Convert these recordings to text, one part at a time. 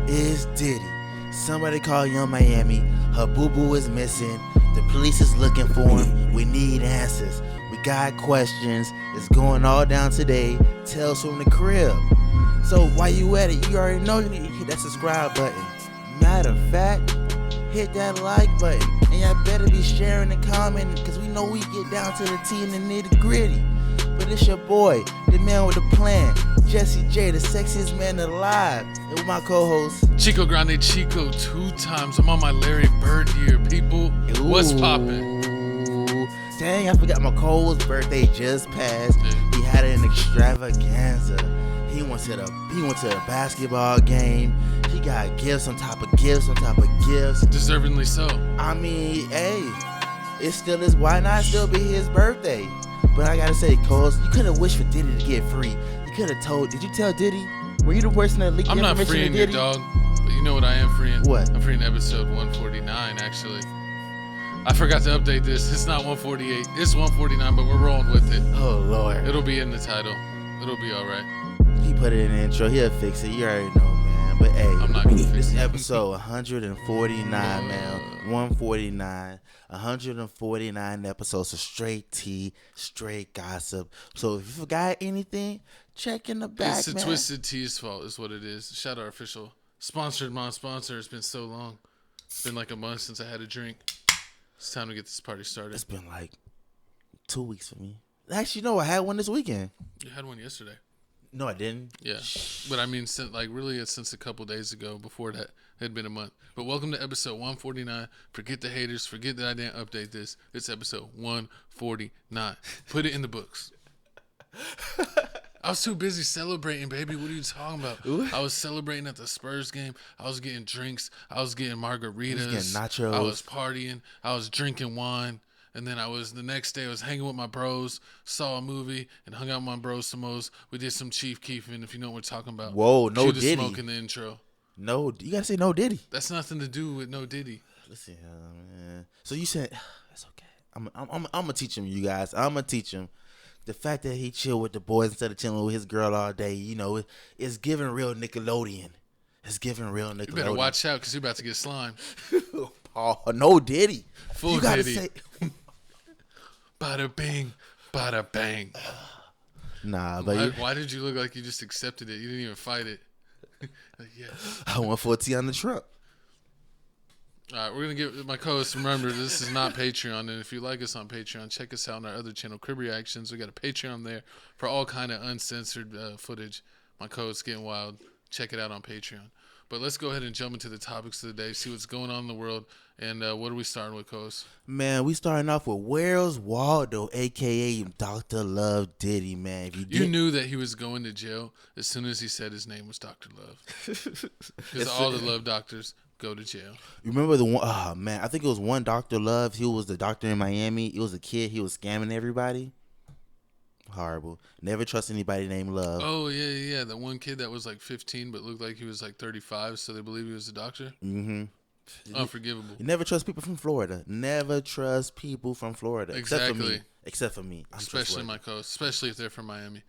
is Diddy. Somebody call Young Miami. Her boo-boo is missing. The police is looking for him. We need answers. We got questions. It's going all down today. Tales from the crib. So while you at it, you already know you need to hit that subscribe button. Matter of fact, hit that like button. And y'all better be sharing and commenting, because we know we get down to the T and the nitty gritty. But it's your boy, the man with the plan, Jesse J, the sexiest man alive. And with my co-host, Chico Grande Chico 2 times. I'm on my Larry Bird year, people. Ooh. What's poppin'? Dang, I forgot my Cole's birthday just passed. He had an extravaganza. He went to the basketball game. He got gifts on top of gifts on top of gifts. Deservingly so. I mean, hey, it still is. Why not still be his birthday? But I gotta say, Coles, you could have wished for Diddy to get free. You could have told. Did you tell Diddy? Were you the person that leaked I'm the not information freeing to your Diddy? dog, but you know what I am freeing? What? I'm freeing episode 149, actually. I forgot to update this. It's not 148. It's 149, but we're rolling with it. Oh, Lord. It'll be in the title. It'll be all right. He put it in the intro. He'll fix it. You already know, man. But hey, I'm not gonna fix this is it. episode 149, man. 149. 149 episodes of straight tea, straight gossip. So if you forgot anything, check in the back, It's the man. Twisted Tea's fault, is what it is. Shout out our official sponsored sponsor. It's been so long. It's been like a month since I had a drink. It's time to get this party started. It's been like 2 weeks for me. Actually, no, I had one this weekend. You had one yesterday. No, I didn't. Yeah, but I mean, since a couple days ago. Before that, it had been a month. But welcome to episode 149. Forget the haters. Forget that I didn't update this. It's episode 149. Put it in the books. I was too busy celebrating, baby. What are you talking about? Ooh. I was celebrating at the Spurs game. I was getting drinks. I was getting margaritas. You was getting nachos. I was partying. I was drinking wine. And then the next day I was hanging with my bros, saw a movie, and hung out with my bros some more. We did some Chief Keefing, if you know what we're talking about. Whoa, no Cue the Diddy. smoke in the intro. No, you gotta say no Diddy. That's nothing to do with no Diddy. Listen, man. So you said it's okay. I'm gonna teach him, you guys. I'm gonna teach him. The fact that he chill with the boys instead of chilling with his girl all day, you know, it's giving real Nickelodeon. It's giving real Nickelodeon. You better watch out, because you're about to get slimed. Oh, no Diddy. Full you gotta Diddy. say. Bada bing, bada bang. Nah, but Why did you look like you just accepted it? You didn't even fight it. Like, yeah. I went for a tea on the truck. All right, we're going to give my co-host, remember, this is not Patreon, and if you like us on Patreon, check us out on our other channel, Crib Reactions. We got a Patreon there for all kind of uncensored footage. My co-host getting wild. Check it out on Patreon. But let's go ahead and jump into the topics of the day, see what's going on in the world, and what are we starting with, co-host? Man, we starting off with Where's Waldo, a.k.a. Dr. Love Diddy, man. If You knew that he was going to jail as soon as he said his name was Dr. Love. Because all the love doctors go to jail. Remember the one, oh man, I think it was one Dr. Love. He was the doctor in Miami. It was a kid. He was scamming everybody. Horrible. Never trust anybody named Love. Oh, yeah. That one kid that was like 15 but looked like he was like 35, so they believe he was a doctor? Mm-hmm. Unforgivable. You never trust people from Florida. Never trust people from Florida. Exactly. Except for me. I'm Especially my co-host, especially if they're from Miami.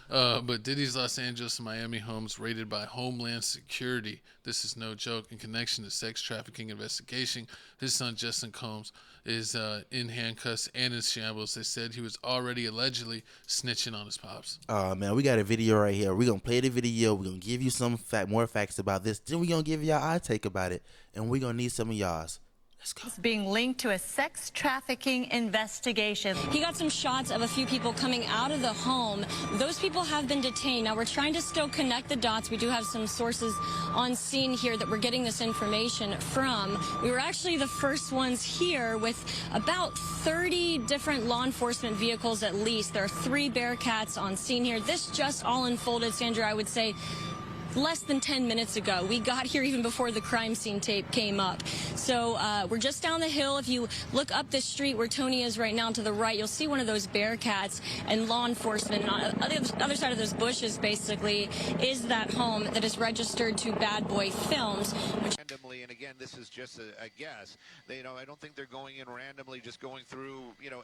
But Diddy's Los Angeles and Miami homes raided by Homeland Security. This is no joke. In connection to sex trafficking investigation, his son Justin Combs is in handcuffs and in shambles. They said he was already allegedly snitching on his pops. Oh man, we got a video right here. We're gonna play the video. We're gonna give you some more facts about this. Then we're gonna give y'all our take about it. And we're gonna need some of y'all's. Let's go. Being linked to a sex trafficking investigation. He got some shots of a few people coming out of the home. Those people have been detained. Now, we're trying to still connect the dots. We do have some sources on scene here that we're getting this information from. We were actually the first ones here with about 30 different law enforcement vehicles at least. There are 3 Bearcats on scene here. This just all unfolded, Sandra, I would say, less than 10 minutes ago. We got here even before the crime scene tape came up. So we're just down the hill. If you look up the street where Tony is right now to the right, you'll see one of those Bearcats and law enforcement. And on the other side of those bushes, basically, is that home that is registered to Bad Boy Films. Randomly and again, this is just a guess. I don't think they're going in randomly, just going through,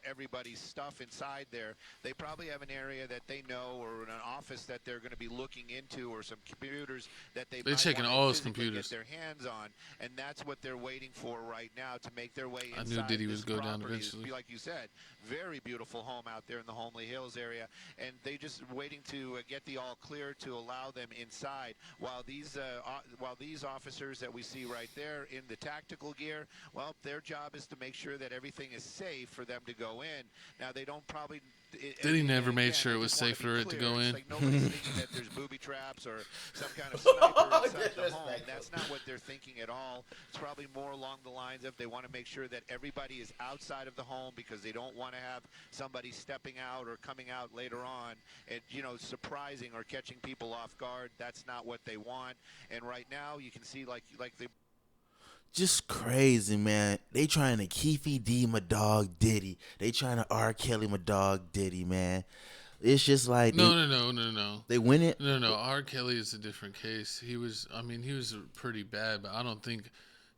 everybody's stuff inside there. They probably have an area that they know, or an office that they're going to be looking into, or some computers that They're checking all his computers. Get their hands on, and that's what they're waiting for right now to make their way inside. I knew Diddy was go down eventually. Like you said, very beautiful home out there in the Homely Hills area, and they just waiting to get the all clear to allow them inside. While these officers that we see right there in the tactical gear, well, their job is to make sure that everything is safe for them to go in. Now, they don't probably... Diddy never made sure it was safe for it to go in. Like nobody's thinking that there's booby traps or some kind of sniper inside the home. That's not what they're thinking at all. It's probably more along the lines of they want to make sure that everybody is outside of the home because they don't want to have somebody stepping out or coming out later on and, surprising or catching people off guard. That's not what they want. And right now you can see like they... Just crazy, man. They trying to Keefy D my dog Diddy. They trying to R. Kelly my dog Diddy, man. It's just like no. They win it. No. R. Kelly is a different case. He was pretty bad, but I don't think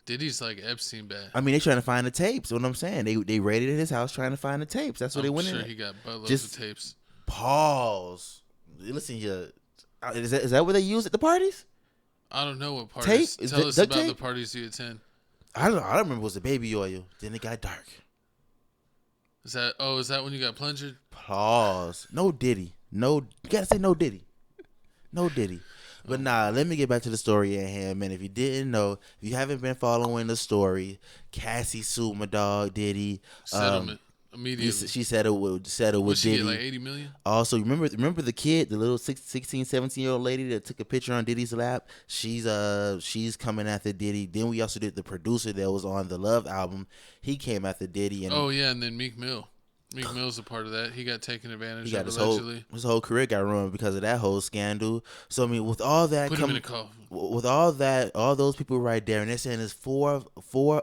Diddy's like Epstein bad. I mean, they trying to find the tapes. What I'm saying, they raided his house trying to find the tapes. That's what they went in. I'm sure he got buttloads of tapes. Pause. Listen here. Is that what they use at the parties? I don't know what parties. Tell us about the parties you attend. I don't remember. It was the baby oil. Then it got dark. Is that when you got plunged? Pause. No Diddy. No, you gotta say no Diddy. No Diddy. But let me get back to the story at hand, man. If you didn't know, if you haven't been following the story, Cassie sued my dog Diddy. Settlement. Immediately. She settled with Diddy. She get like $80 million? Also, remember the kid, the little 16, 17-year-old lady that took a picture on Diddy's lap? She's coming after Diddy. Then we also did the producer that was on the Love album. He came after Diddy. And and then Meek Mill. Meek Mill's a part of that. He got taken advantage of, allegedly. His whole career got ruined because of that whole scandal. So, I mean, with all that... Put him in a coffin. With all that, all those people right there, and they're saying there's four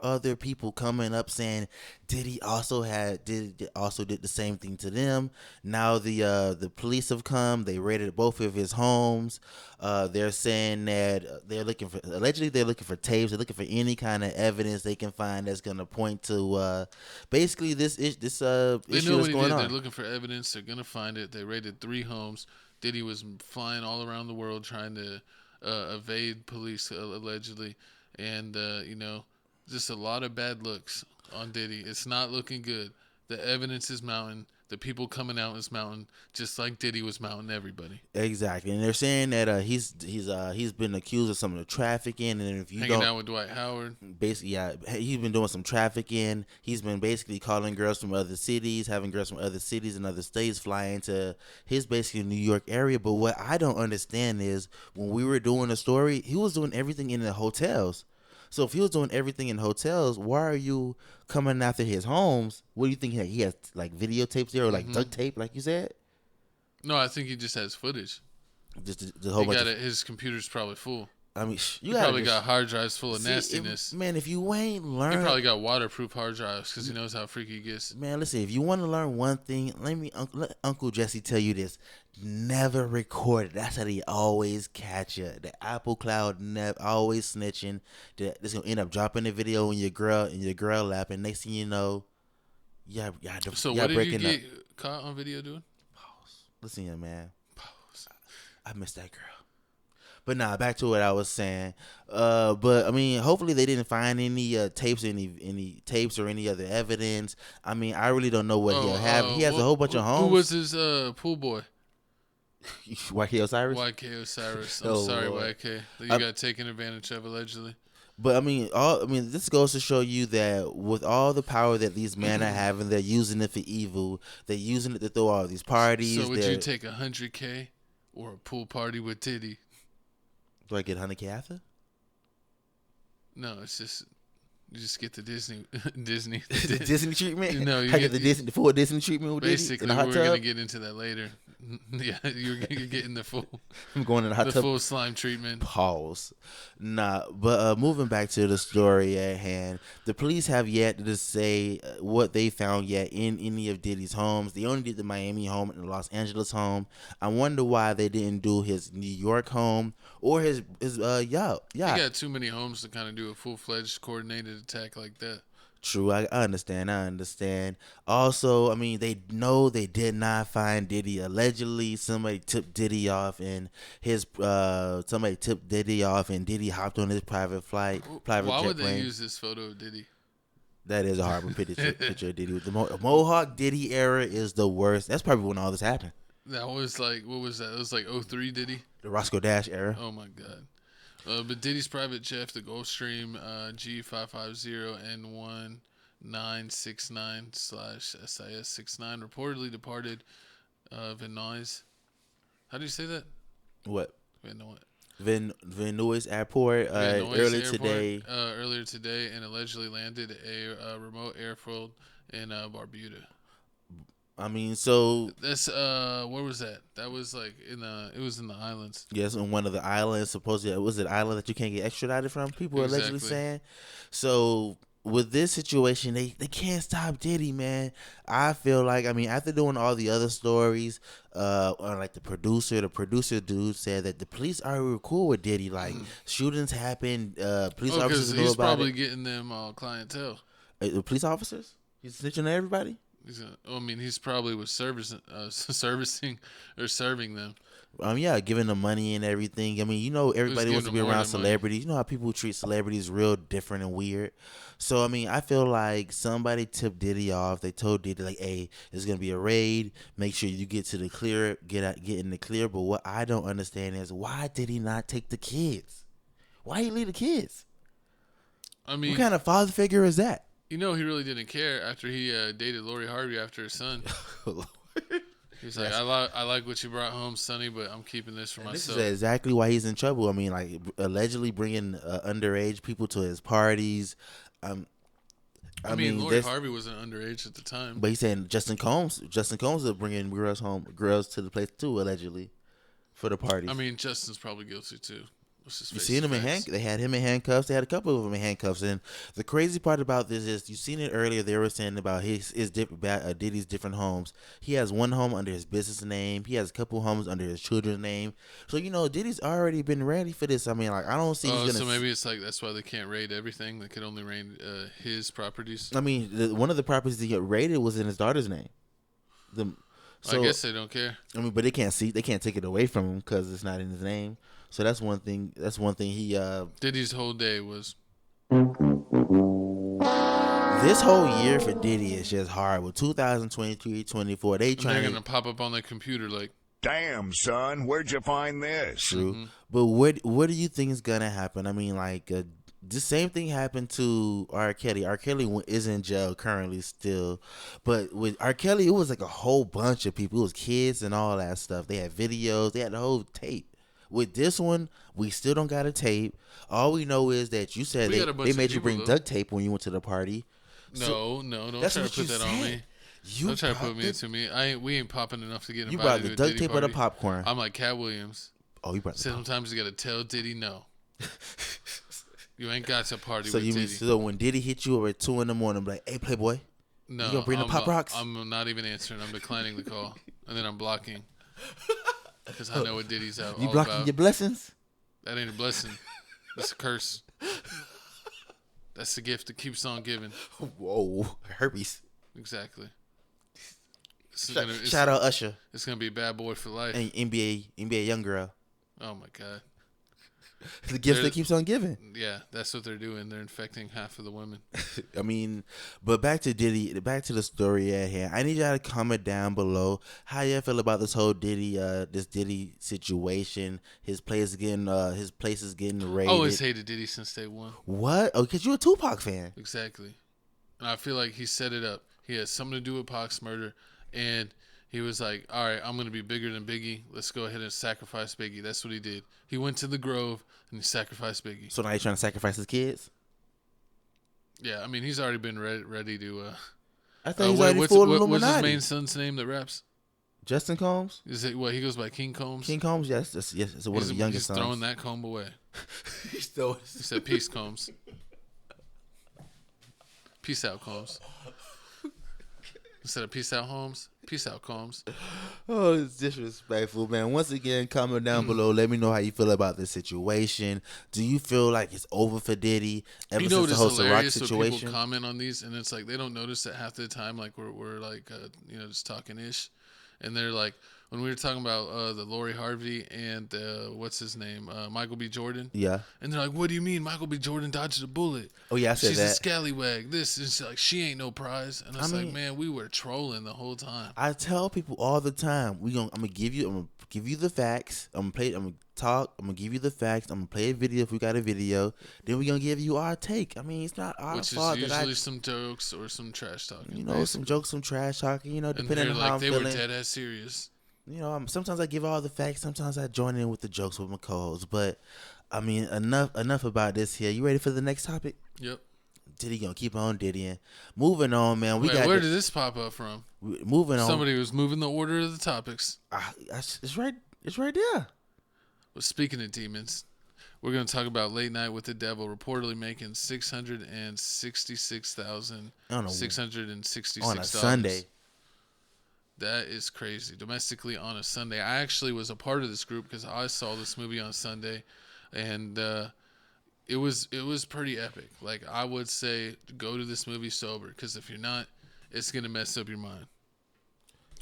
other people coming up saying Diddy also did the same thing to them. Now the police have come. They raided both of his homes. They're saying that they're looking for tapes. They're looking for any kind of evidence they can find that's going to point to basically this issue that's going on. They're looking for evidence. They're going to find it. They raided 3 homes. Diddy was flying all around the world trying to evade police allegedly, and just a lot of bad looks on Diddy. It's not looking good. The evidence is mounting. The people coming out is mounting, just like Diddy was mounting everybody. Exactly, and they're saying that he's been accused of some of the trafficking, and if you hanging out with Dwight Howard, basically, he's been doing some trafficking. He's been basically calling girls from other cities, having girls from other cities and other states fly into his basically New York area. But what I don't understand is when we were doing the story, he was doing everything in the hotels. So if he was doing everything in hotels, why are you coming after his homes? What do you think he has, like videotapes there or like duct tape, like you said? No, I think he just has footage. Just the whole bunch. His computer's probably full. I mean, he probably got hard drives full of nastiness. If you ain't learned... He probably got waterproof hard drives because he knows how freaky he gets. Man, listen, if you want to learn one thing, let Uncle Jesse tell you this. Never record it. That's how they always catch you. The Apple Cloud always snitching. It's going to end up dropping the video in your girl lap, and next thing you know, so what did you get caught on video doing? Pause. Listen here, man. Pause. I miss that girl. But back to what I was saying. But I mean, hopefully they didn't find any tapes, any tapes or any other evidence. I mean, I really don't know what he'll have. He has a whole bunch of homes. Who was his pool boy? YK Osiris. YK Osiris. I'm sorry, Lord. YK. You got taken advantage of allegedly. But I mean, this goes to show you that with all the power that these men are having, they're using it for evil. They're using it to throw all these parties. So would you take $100K or a pool party with Diddy? Do I get 100K after? No, it's just you just get the Disney the Disney treatment. No, I get the full Disney treatment with basically. Diddy in the hot we're tub? gonna get into that later. Yeah, you're getting the full I'm going in the hot the tub. full slime treatment. Pause. Nah, but moving back to the story at hand, the police have yet to say what they found yet in any of Diddy's homes. They only did the Miami home and the Los Angeles home. I wonder why they didn't do his New York home or his yacht. He got too many homes to kind of do a full-fledged coordinated attack like that. True, I understand. Also, I mean, they know they did not find Diddy. Allegedly, somebody tipped Diddy off, and Diddy hopped on his private Why jet would they plane. use this photo of Diddy? That is a horrible picture of Diddy. The Mohawk Diddy era is the worst. That's probably when all this happened. That was like, what was that? It was like 03 Diddy? The Roscoe Dash era. Oh, my God. But Diddy's private jet, the Gulfstream G550-1969/SIS69, reportedly departed Van Nuys. How do you say that? What? Van Nuys. Van Nuys Airport Earlier today, and allegedly landed a remote airfield in Barbuda. I mean, so That's where was that? That was like it was in the islands. yes, on one of the islands. Supposedly, it was an island that you can't get extradited from. People are allegedly Exactly. saying. So with this situation, they can't stop Diddy, man. I feel like, I mean, after doing all the other stories, on like the producer dude said that the police are cool with Diddy. Like shootings happen, police officers know he's about probably it. getting them clientele. The police officers? He's snitching on everybody. He's probably was servicing or serving them. Yeah, giving them money and everything. I mean, you know, everybody wants to be giving them more around than money. celebrities. You know how people treat celebrities real different and weird. So, I mean, I feel like somebody tipped Diddy off. They told Diddy, like, hey, there's going to be a raid. Make sure you get to the clear, get in the clear. But what I don't understand is, why did he not take the kids? Why he leave the kids? I mean, What kind of father figure is that? he really didn't care after he dated Lori Harvey after his son. He's like, I like what you brought home, Sonny, but I'm keeping this for This myself. is exactly why he's in trouble. I mean, like, allegedly bringing underage people to his parties. I mean, Lori Harvey wasn't underage at the time. but he's saying Justin Combs is bringing girls to the place too, allegedly, for the parties. I mean, Justin's probably guilty too. You seen him in handcuffs? They had him in handcuffs. They had a couple of them in handcuffs. And the crazy part about this is, you seen it earlier. They were saying about Diddy's different homes. He has one home under his business name. He has a couple homes under his children's name. So, you know, Diddy's already been ready for this. I mean, like, I don't see. So maybe it's like that's why they can't raid everything. They could only raid his properties. I mean, one of the properties that get raided was in his daughter's name. I guess they don't care. I mean, but they can't take it away from him because it's not in his name. So that's one thing. He Diddy's whole day was. This whole year for Diddy is just hard. With 2023, 24, they're gonna pop up on their computer like, damn, son, where'd you find this? True. Mm-hmm. But what do you think is gonna happen? I mean, like, the same thing happened to R. Kelly. R. Kelly is in jail currently still, but with R. Kelly, it was like a whole bunch of people. It was kids and all that stuff. They had videos. They had the whole tape. With this one, we still don't got a tape. All we know is that you said We got a bunch they of made you people, bring though. duct tape when you went to the party. No, don't that's try to what you put that on said. me. You Don't try to put popped me it. into me. We ain't popping enough to get You invited brought to the a duct Diddy tape or the party. popcorn. I'm like Cat Williams. Oh, you brought the popcorn. Sometimes you gotta tell Diddy no. You ain't got to party So with Diddy. so when Diddy hit you over at 2 a.m, like, hey, Playboy, No, you gonna bring the Pop Rocks? I'm not even answering. I'm declining the call, and then I'm blocking because I know what Diddy's out. you all blocking about. your blessings? That ain't a blessing. That's a curse. That's the gift that keeps on giving. Whoa, herpes. Exactly. Shout out Usher It's gonna be a bad boy for life. and NBA young girl. Oh my God. The gift that There's- keeps on giving. Yeah, that's what they're doing. They're infecting half of the women. I mean, but back to Diddy, back to the story at hand. I need y'all to comment down below how y'all feel about this whole Diddy situation. His place is getting raided. I always hated Diddy since day one. What? Oh, because you're a Tupac fan. Exactly. And I feel like he set it up. He had something to do with Pac's murder, and he was like, all right, I'm going to be bigger than Biggie. Let's go ahead and sacrifice Biggie. That's what he did. He went to the Grove and he sacrificed Biggie. So now he's trying to sacrifice his kids. Yeah, I mean, he's already been ready to. I thought he's already full what's his Illuminati. main son's name that raps? Justin Combs? Is it what he goes by? King Combs. King Combs? Yes, it's one of the youngest He's sons. throwing that comb away. He's throwing. He said, "Peace, Combs. Peace out, Combs." Instead of peace out, Holmes. Peace out, Combs. Oh, it's disrespectful, man. Once again, comment down below. Let me know how you feel about this situation. Do you feel like it's over for Diddy ever You know since what the is whole Ciroc hilarious when situation? people comment on these, and it's like they don't notice that half the time, like we're like just talking ish, and they're like when we were talking about the Lori Harvey and what's his name, Michael B. Jordan. Yeah. And they're like, "What do you mean Michael B. Jordan dodged a bullet? Oh yeah, I said She's that. a scallywag. This is like she ain't no prize." And I mean, man, we were trolling the whole time. I tell people all the time, I'm gonna give you the facts. I'm gonna talk. I'm gonna give you the facts. I'm gonna play a video if we got a video. Then we're gonna give you our take. I mean, it's not our Which fault is that usually some jokes or some trash talking. you know, some jokes, some trash talking. You know, And depending they're on like, how I'm they feeling. were dead ass serious. You know, sometimes I give all the facts. Sometimes I join in with the jokes with my co-hosts. But I mean, enough about this here. You ready for the next topic? Yep. Diddy gonna keep on Diddying. Moving on, man. Wait, where did this pop up from? Moving on. Somebody was moving the order of the topics. It's right. It's right there. Well, speaking of demons, we're going to talk about Late Night with the Devil reportedly making $666,666 on a Sunday. That is crazy. Domestically on a Sunday. I actually was a part of this group because I saw this movie on Sunday, and it was pretty epic. Like, I would say go to this movie sober, because if you're not, it's going to mess up your mind.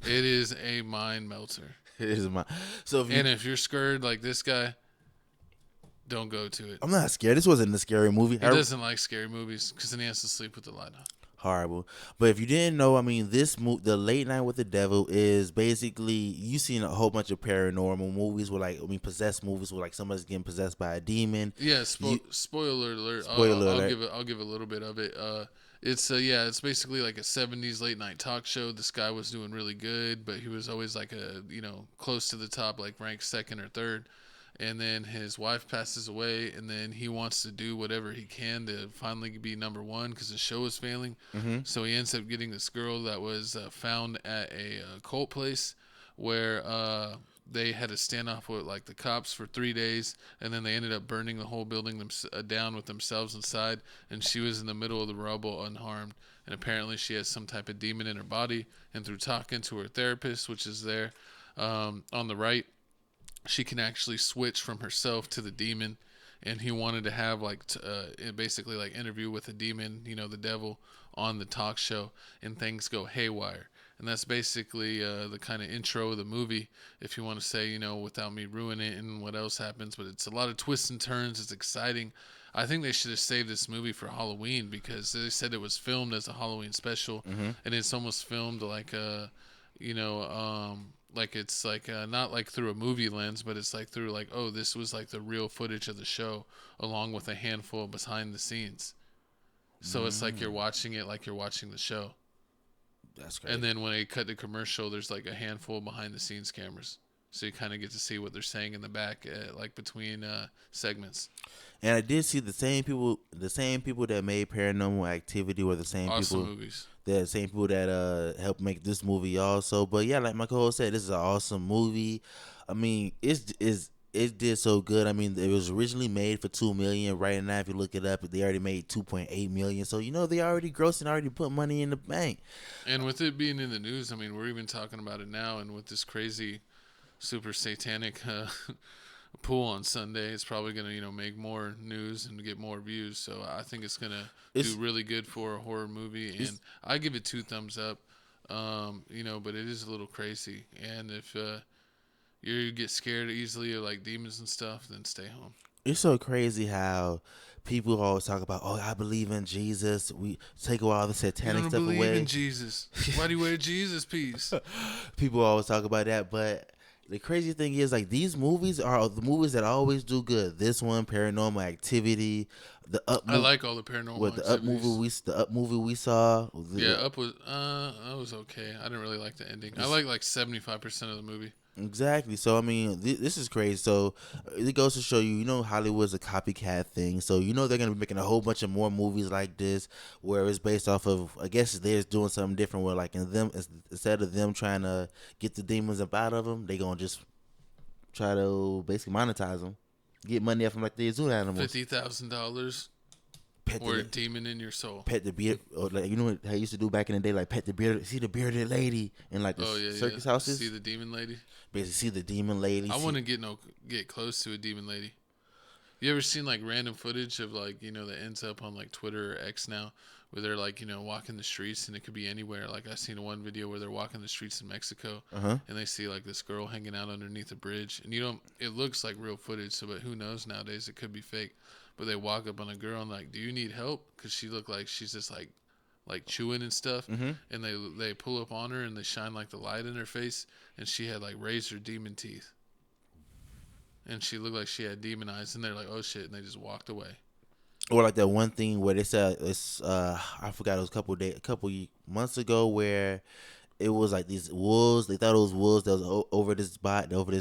It is a mind melter. It is my. So If you're scared like this guy, don't go to it. I'm not scared. This wasn't a scary movie. He doesn't like scary movies because then he has to sleep with the light on. Horrible. But if you didn't know, I mean, the Late Night with the Devil is basically, you seen a whole bunch of paranormal movies possessed movies where like somebody's getting possessed by a demon. Yeah, spoiler alert. Spoiler alert. I'll give a little bit of it. It's basically like a 70s late night talk show. This guy was doing really good, but he was always like close to the top, like ranked second or third. And then his wife passes away, and then he wants to do whatever he can to finally be number one because the show is failing. Mm-hmm. So he ends up getting this girl that was found at a cult place where they had a standoff with like the cops for 3 days, and then they ended up burning the whole building down with themselves inside. And she was in the middle of the rubble unharmed. And apparently she has some type of demon in her body. And through talking to her therapist, which is there on the right, she can actually switch from herself to the demon, and he wanted to have basically like interview with the demon, the devil, on the talk show, and things go haywire. And that's basically the kind of intro of the movie, if you want to say, without me ruining it and what else happens. But it's a lot of twists and turns. It's exciting. I think they should have saved this movie for Halloween because they said it was filmed as a Halloween special, and it's almost filmed like like it's like not like through a movie lens, but it's like through like, oh, this was like the real footage of the show along with a handful behind the scenes. So it's like you're watching it like you're watching the show. That's crazy. And then when they cut the commercial, there's like a handful behind the scenes cameras. So you kind of get to see what they're saying in the back, like between segments. And I did see the same people that made Paranormal Activity were the same Awesome people. movies. They're the same people that helped make this movie also. But yeah, like my co-host said, this is an awesome movie. I mean, it did so good. I mean, it was originally made for $2 million. Right now, if you look it up, they already made $2.8 million. So they already grossing, already put money in the bank. And with it being in the news, I mean, we're even talking about it now. And with this crazy, super satanic pool on Sunday, it's probably gonna make more news and get more views. So I think it's gonna do really good for a horror movie. And I give it 2 thumbs up. But it is a little crazy. And if you get scared easily of like demons and stuff, then stay home. It's so crazy how people always talk about, oh, I believe in Jesus. We take all the satanic stuff away. You don't believe in Jesus. Why do you wear Jesus piece? People always talk about that, but the crazy thing is, like, these movies are the movies that always do good. This one, Paranormal Activity, the Up. I like all the paranormal. The Up movie we saw. Up was that was okay. I didn't really like the ending. I like 75% of the movie. Exactly. So I mean, this is crazy. So it goes to show you, Hollywood's a copycat thing. So they're gonna be making a whole bunch of more movies like this, where it's based off of. I guess they're doing something different. Where like instead of them trying to get the demons up out of them, they gonna just try to basically monetize them, get money off them like they zoo animals. $50,000 or a demon in your soul. Pet the beard, or like what I used to do back in the day, like pet the beard, see the bearded lady in like the circus houses. See the demon lady. Basically, see the demon lady. I wouldn't get close to a demon lady. You ever seen like random footage of like that ends up on like Twitter or X now, where they're like walking the streets and it could be anywhere. Like I seen one video where they're walking the streets in Mexico and they see like this girl hanging out underneath a bridge, and it looks like real footage. So, but who knows nowadays? It could be fake. But they walk up on a girl and like, do you need help? Because she looked like she's just like chewing and stuff. And they pull up on her and they shine like the light in her face, and she had like razor demon teeth. And she looked like she had demon eyes, and they're like, oh shit, and they just walked away. Or like that one thing where they said it's I forgot, it was a couple months ago, where it was like these wolves. They thought it was wolves that was over this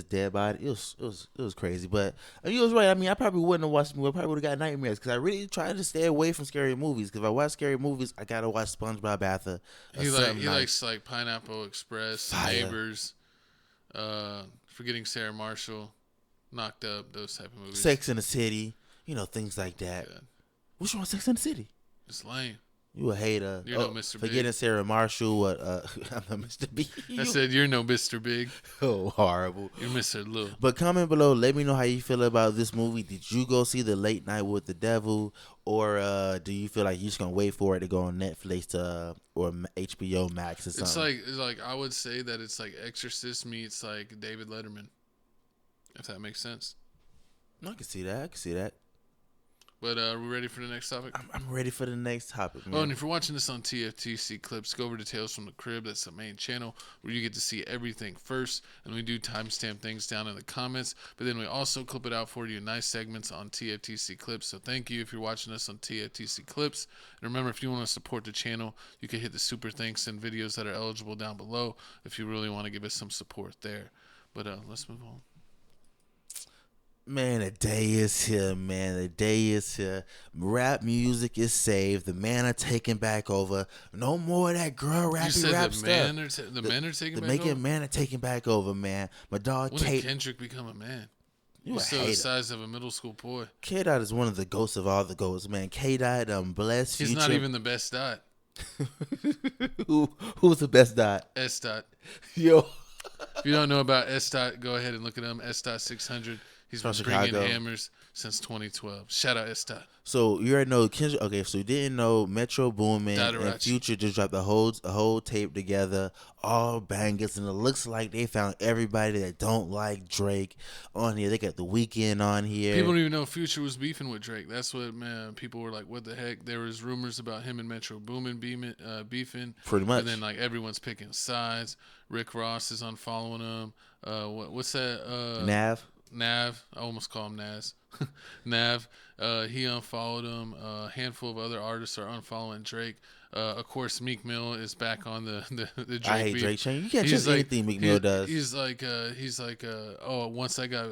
dead body. It was crazy. But you was right. I mean, I probably wouldn't have watched the movie. I probably would have got nightmares, because I really tried to stay away from scary movies. Because if I watch scary movies, I gotta watch SpongeBob after. He likes like Pineapple Express, Fire. Neighbors, Forgetting Sarah Marshall, Knocked Up, those type of movies. Sex in the City, things like that. Yeah. What's wrong with Sex in the City? It's lame. You a hater. You're no Mr. Big. Forgetting Sarah Marshall. I'm no Mr. B. I said you're no Mr. Big. Oh, horrible. You're Mr. Lil. But comment below. Let me know how you feel about this movie. Did you go see The Late Night with the Devil, or do you feel like you're just gonna wait for it to go on Netflix or HBO Max or something? It's like I would say that it's like Exorcist meets like David Letterman, if that makes sense. I can see that. But are we ready for the next topic? I'm ready for the next topic, man. Oh, and if you're watching this on TFTC Clips, go over to Tales from the Crib. That's the main channel where you get to see everything first. And we do timestamp things down in the comments. But then we also clip it out for you in nice segments on TFTC Clips. So thank you if you're watching us on TFTC Clips. And remember, if you want to support the channel, you can hit the super thanks and videos that are eligible down below if you really want to give us some support there. But let's move on. Man, the day is here, man. The day is here. Rap music is saved. The men are taking back over. No more of that girl rap stuff. The men are taking back over? The men are taking back over, man. My dog When did Kendrick become a man? He's still the size of a middle school boy. K-Dot is one of the ghosts of all the ghosts, man. K-Dot, bless He's Future. not even the best dot. Who's the best dot? S dot. Yo. If you don't know about S dot, go ahead and look at him. S dot 600. He's been bringing hammers since 2012. Shout out S dot. So you already know Kendrick. Okay, so you didn't know Metro Boomin and Future just dropped a whole tape together, all bangers, and it looks like they found everybody that don't like Drake on here. They got The Weeknd on here. People don't even know Future was beefing with Drake. That's what, man. People were like, "What the heck?" There was rumors about him and Metro Boomin beefing. Pretty much. And then like everyone's picking sides. Rick Ross is unfollowing him. What's that? Nav, I almost call him Naz. Nav, he unfollowed him. A handful of other artists are unfollowing Drake. Of course, Meek Mill is back on the Drake. I hate beat. Drake. You can't trust anything Meek Mill does. He's like, oh, once I got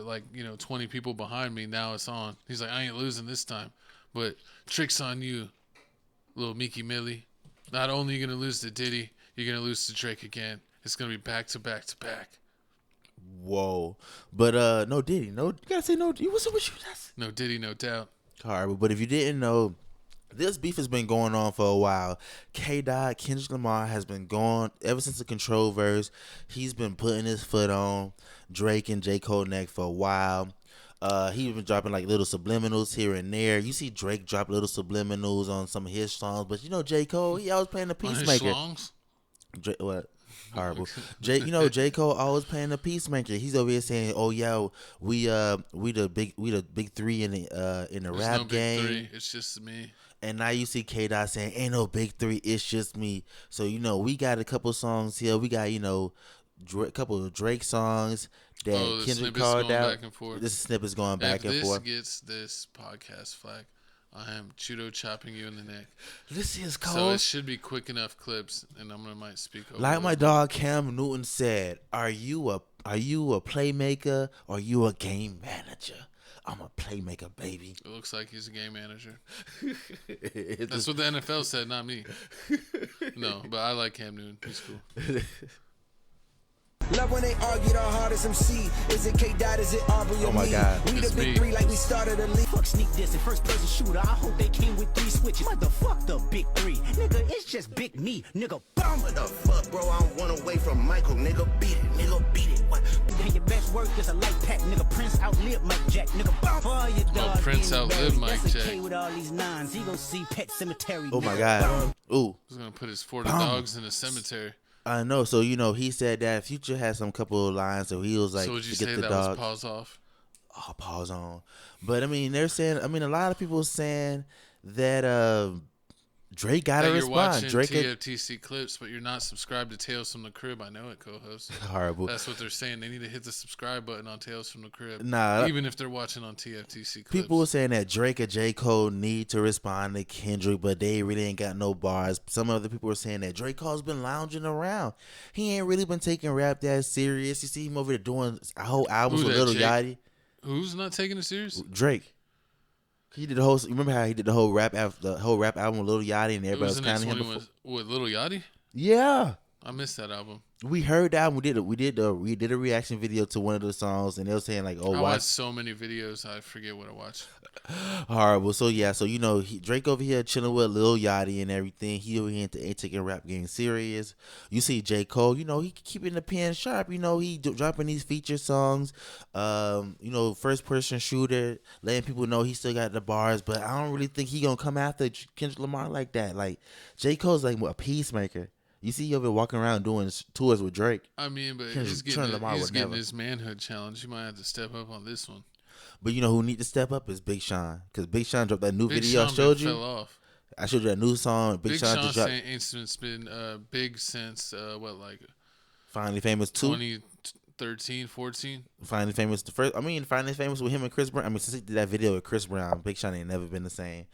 20 people behind me, now it's on. He's like, I ain't losing this time. But trick's on you, little Meeky Millie. Not only are you gonna lose to Diddy, you're gonna lose to Drake again. It's gonna be back to back to back. Whoa. But no Diddy. No, you gotta say no. What's up with you? No Diddy, no doubt. Horrible. But if you didn't know, this beef has been going on for a while. K-Dot, Kendrick Lamar has been going ever since the Control verse. He's been putting his foot on Drake and J. Cole neck for a while. He's been dropping like little subliminals here and there. You see Drake drop little subliminals on some of his songs, but J. Cole, he always playing the peacemaker. On his songs? Drake, what? Horrible. J. Cole always playing the peacemaker. He's over here saying, "Oh yeah, we the big three in the rap game. No big three. It's just me." And now you see K-Dot saying, "Ain't no big three. It's just me." So we got a couple songs here. We got a couple of Drake songs that Kendrick called out. Back and forth. This snippet's going back and forth. If this gets this podcast flag, I am judo chopping you in the neck. This is So cold. it should be quick enough clips, and I'm gonna might speak over. Like it. my dog Cam Newton said, are you a playmaker or you a game manager? I'm a playmaker, baby. It looks like he's a game manager. It's That's what the NFL said, not me. No, but I like Cam Newton. He's cool. Love when they argue the hardest MC. Is it K Dot? Is it Aubrey or Oh my me? God. We It's the big me. three like we started a league. Fuck sneak this and first person shooter. I hope they came with 3 switches. Motherfuck the big 3. Nigga, it's just big me. Nigga, bomb What the fuck, bro? I'm one away from Michael. Nigga, beat it. Nigga, beat it. What? And your best work is a light pack. Nigga, Prince outlived Mike Jack. Nigga, bomb for all your dogs. Prince getting outlived buried. Mike That's a Jack. K with all these nines. He gon' see Pet Cemetery. Oh my nigga. God. Ooh. He's gonna put his 40 dogs in a cemetery. I know. So, he said that Future had some couple of lines, so he was like, So would you to get say the that dog. was pause off? Oh, pause on. But, they're saying, a lot of people saying that Drake got to That you're respond. watching Drake TFTC clips, but you're not subscribed to Tales from the Crib. I know it, co-host. horrible. That's what they're saying. They need to hit the subscribe button on Tales from the Crib. Nah. Even if they're watching on TFTC clips. People were saying that Drake or J. Cole need to respond to Kendrick, but they really ain't got no bars. Some other people were saying that Drake Cole's been lounging around. He ain't really been taking rap that serious. You see him over there doing a whole album Who with that, Lil Jake? Yachty. Who's not taking it serious? Drake. He did the whole. Remember how he did the whole rap album with Lil Yachty and It everybody was was the kind next of one him he before. was with Little Yachty. Yeah, I missed that album. we heard that. We did a reaction video to one of the songs, and they were saying like, "Oh, I watch watched so many videos, I forget what I watched. horrible." So yeah, so Drake over here chilling with Lil Yachty and everything. He over here ain't taking rap game serious. You see J. Cole, he keeping the pen sharp. He dropping these feature songs. First person shooter, letting people know he still got the bars. But I don't really think he gonna come after Kendrick Lamar like that. Like J. Cole's like a peacemaker. You see, he over there walking around doing tours with Drake. I mean, but Kendrick he's Lamar getting, would never. his manhood challenge. He might have to step up on this one. But who need to step up is Big Sean, because Big Sean dropped that new Big video Sean I showed you. fell off. I showed you that new song. Big Sean just dropped ain't been big since Finally Famous 2. 2013, 14. Finally Famous the first. Finally Famous with him and Chris Brown. Since he did that video with Chris Brown, Big Sean ain't never been the same.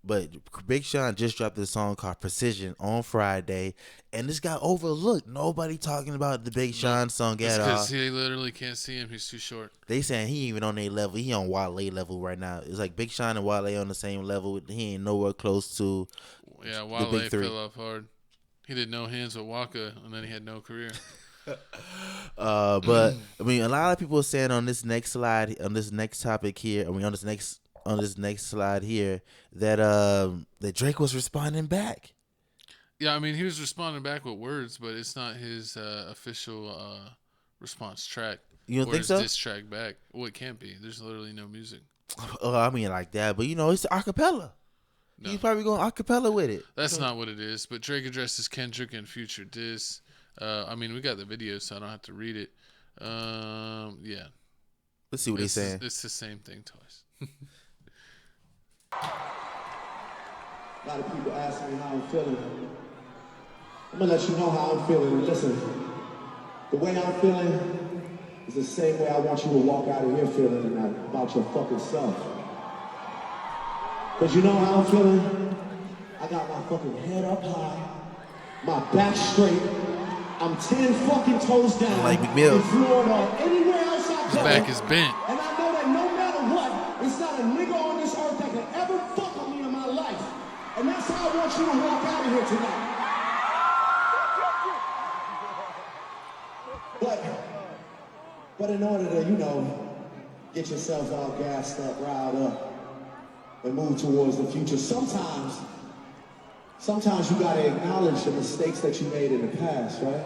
But Big Sean just dropped this song called Precision on Friday, and this got overlooked. Nobody talking about the Big Sean song It's at all. because they literally can't see him. He's too short. They saying he even on their level. He on Wale level right now. It's like Big Sean and Wale on the same level. He ain't nowhere close to. Yeah, Big Wale Three. fell off hard. He did no hands with Waka, and then he had no career. But a lot of people are saying on this next slide, on this next topic here, on this next slide here, that Drake was responding back. Yeah, he was responding back with words, but it's not his official response track. You don't or think his so? diss track back. Well, it can't be. There's literally no music. Like that, but it's acapella. No. He's probably going acapella with it. That's not what it is. But Drake addresses Kendrick and Future diss. We got the video, so I don't have to read it. Yeah. Let's see what he's saying. It's the same thing twice. A lot of people ask me how I'm feeling. I'm gonna let you know how I'm feeling. And listen, the way I'm feeling is the same way I want you to walk out of here feeling about your fucking self. Cause you know how I'm feeling? I got my fucking head up high, my back straight. I'm 10 fucking toes down. Like McMill. In Florida or anywhere else I His go. back is bent. And I know that no matter what, it's not a nigga on this earth that can ever fuck with me in my life. And that's how I want you to walk out of here tonight. But in order to, get yourself all gassed up, riled up, and move towards the future, sometimes you gotta acknowledge the mistakes that you made in the past, right?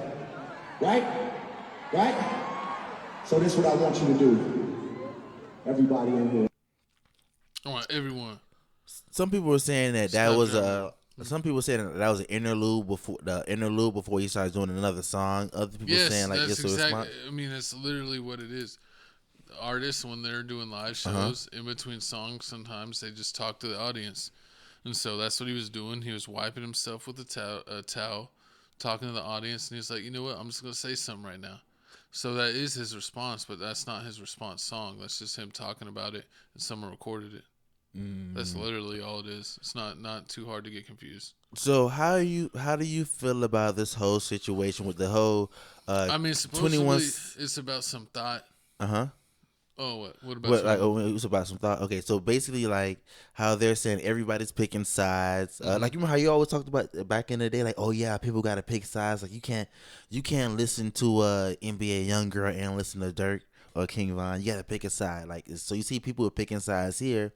Right? So this is what I want you to do. Everybody in here. I want everyone. Some people were saying that Stop was drumming. Some people saying that was an interlude before he starts doing another song. Other people saying like that's it's a response. that's literally what it is. The artists, when they're doing live shows, in between songs, sometimes they just talk to the audience. And so that's what he was doing. He was wiping himself with a towel, talking to the audience, and he's like, you know what, I'm just going to say something right now. So that is his response, but that's not his response song. That's just him talking about it, and someone recorded it. That's literally all it is. It's not too hard to get confused. So how do you feel about this whole situation with the whole I mean, supposedly 21 it's about some thought. Uh-huh. Oh, what about What, like, some? it was about some thought. Okay, so basically, like how they're saying everybody's picking sides. Like you remember how you always talked about back in the day, like, oh yeah, people got to pick sides. Like you can't listen to NBA young girl and listen to Dirk or King Von. You got to pick a side. Like so, you see people picking sides here.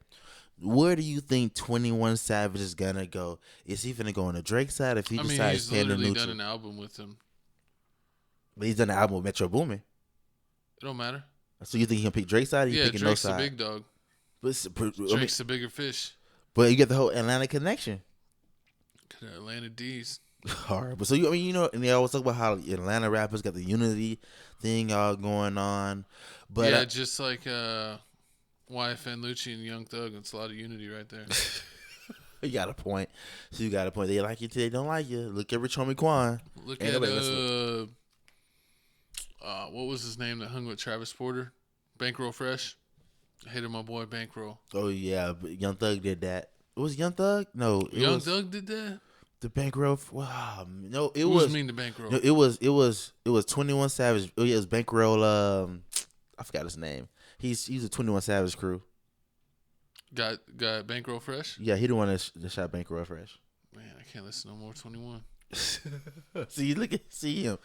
Where do you think 21 Savage is gonna go? Is he gonna go on the Drake side if he I mean, decides he's literally neutral? done an album with him. But he's done an album with Metro Boomin. It don't matter. So you think he can pick Drake's side? Or you Yeah, picking Drake's no the side? big dog. But Drake's the bigger fish. But you get the whole Atlanta connection. Atlanta D's. Hard. But so and they always talk about how Atlanta rappers got the unity thing all going on. But yeah, just like YFN Lucci and Young Thug, it's a lot of unity right there. you got a point. So you got a point. They like you till they don't like you. Look at Rich Homie Quan. Look at what was his name that hung with Travis Porter? Bankroll Fresh. I hated my boy Bankroll. Oh yeah, but Young Thug did that. It was Young Thug? No, Young Thug did that. The Bankroll. Wow, no, it Who was mean the Bankroll. No, it was 21 Savage. Oh yeah, it was Bankroll. I forgot his name. He's a 21 Savage crew. Got Bankroll Fresh. Yeah, he the one that shot Bankroll Fresh. Man, I can't listen no more. 21. See him.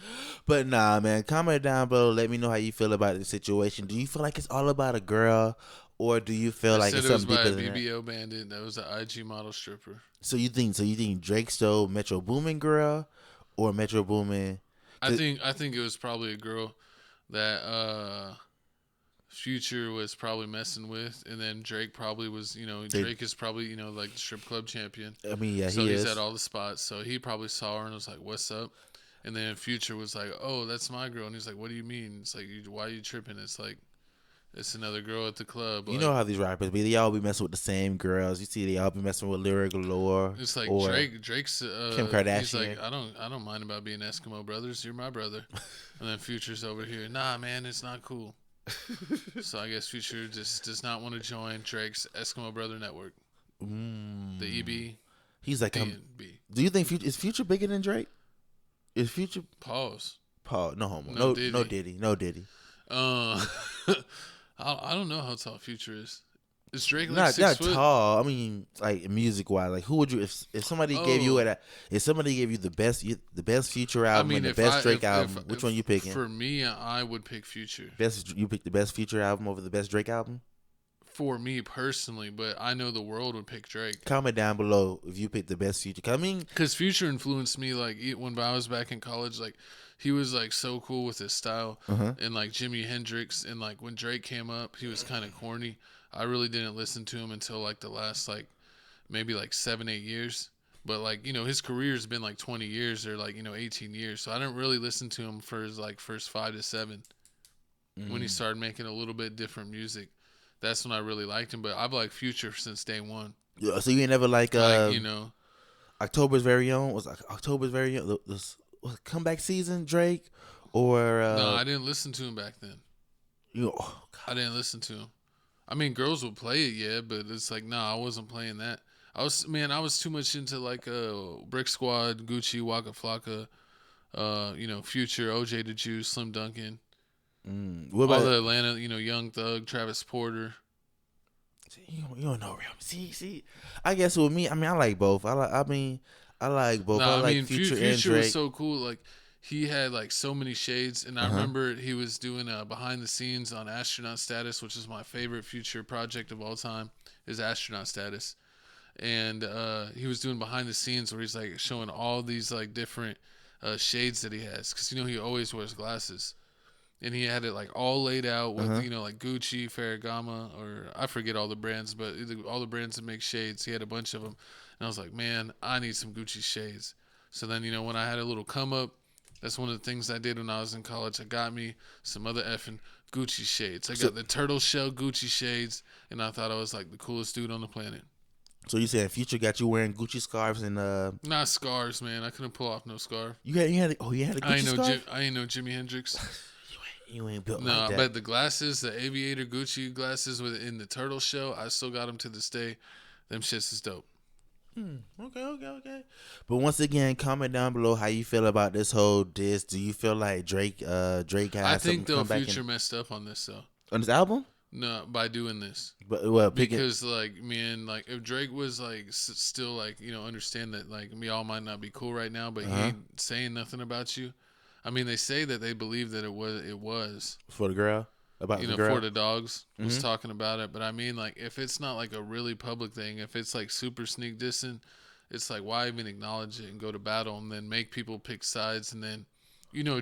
But nah, man, comment down below. Let me know how you feel about the situation. Do you feel like it's all about a girl, or do you feel like it's something deeper than that? BBO Bandit. That was an IG model stripper. So you think Drake stole Metro Boomin girl, or Metro Boomin? I think it was probably a girl that Future was probably messing with, and then Drake probably was, Drake is probably, like the strip club champion. I mean, yeah, so he's at all the spots. So he probably saw her and was like, "What's up?" And then Future was like, "Oh, that's my girl." And he's like, "What do you mean?" It's like, "Why are you tripping?" It's like, it's another girl at the club. You know how these rappers be? They all be messing with the same girls. You see, they all be messing with Lyric Galore. It's like Drake's Kim Kardashian. He's like, I don't mind about being Eskimo brothers. You're my brother. And then Future's over here. Nah, man, it's not cool. So I guess Future just does not want to join Drake's Eskimo Brother Network. The EB. He's like, DNB. Do you think is Future bigger than Drake? Is Future Pause? No homo. No Diddy. No Diddy. I don't know how tall Future is. Is Drake like not 6 foot? Tall? I mean, like music wise, like who would you if somebody gave you the best Future album and the best Drake album? Which one you picking? For me, I would pick Future. You pick the best Future album over the best Drake album? For me personally, but I know the world would pick Drake. Comment down below if you pick the best Future. Because Future influenced me, like when I was back in college, like he was like so cool with his style, and like Jimi Hendrix, and like when Drake came up, he was kind of corny. I really didn't listen to him until like the last maybe 7-8 years. But like, his career's been like 20 years or 18 years. So I didn't really listen to him for his first 5 to 7 when he started making a little bit different music. That's when I really liked him. But I've liked Future since day one. Yeah, so you ain't never October's very own? Was October's very own was comeback season Drake or No, I didn't listen to him back then. I didn't listen to him. I mean, girls would play it, yeah, but it's like, nah, I wasn't playing that. I was too much into Brick Squad, Gucci, Waka Flocka, Future, OJ the Juice, Slim Duncan. What about all the Atlanta, Young Thug, Travis Porter. You don't know real. See. I guess with me, I mean, I like both. I like both. Nah, I like Future and Drake. Was so cool. Like he had so many shades, and I remember he was doing behind the scenes on Astronaut Status, which is my favorite Future project of all time, is Astronaut Status. And he was doing behind the scenes where he's showing all these different shades that he has, because he always wears glasses. And he had it all laid out with Gucci, Ferragamo, or I forget all the brands, but all the brands that make shades. He had a bunch of them, and I was like, man, I need some Gucci shades. So then when I had a little come up, that's one of the things I did when I was in college. I got me some other effing Gucci shades. I got the turtle shell Gucci shades, and I thought I was the coolest dude on the planet. So you saying Future got you wearing Gucci scarves and Not scarves, man. I couldn't pull off no scarf. You had a Gucci scarf? I ain't no Jimi Hendrix. You ain't built No, like that. but the glasses, the aviator Gucci glasses in the turtle show, I still got them to this day. Them shits is dope. Okay. But once again, comment down below how you feel about this whole diss. Do you feel like Drake has I think something come back Future messed up on this though. on this album? No, by doing this. But well, because like man, like if Drake was like still like understand that like we all might not be cool right now, but he ain't saying nothing about you. I mean, they say that they believe that it was for the girl about the girl for the dogs was talking about it, but I mean like if it's not like a really public thing, if it's like super sneak dissing, it's like why even acknowledge it and go to battle and then make people pick sides and then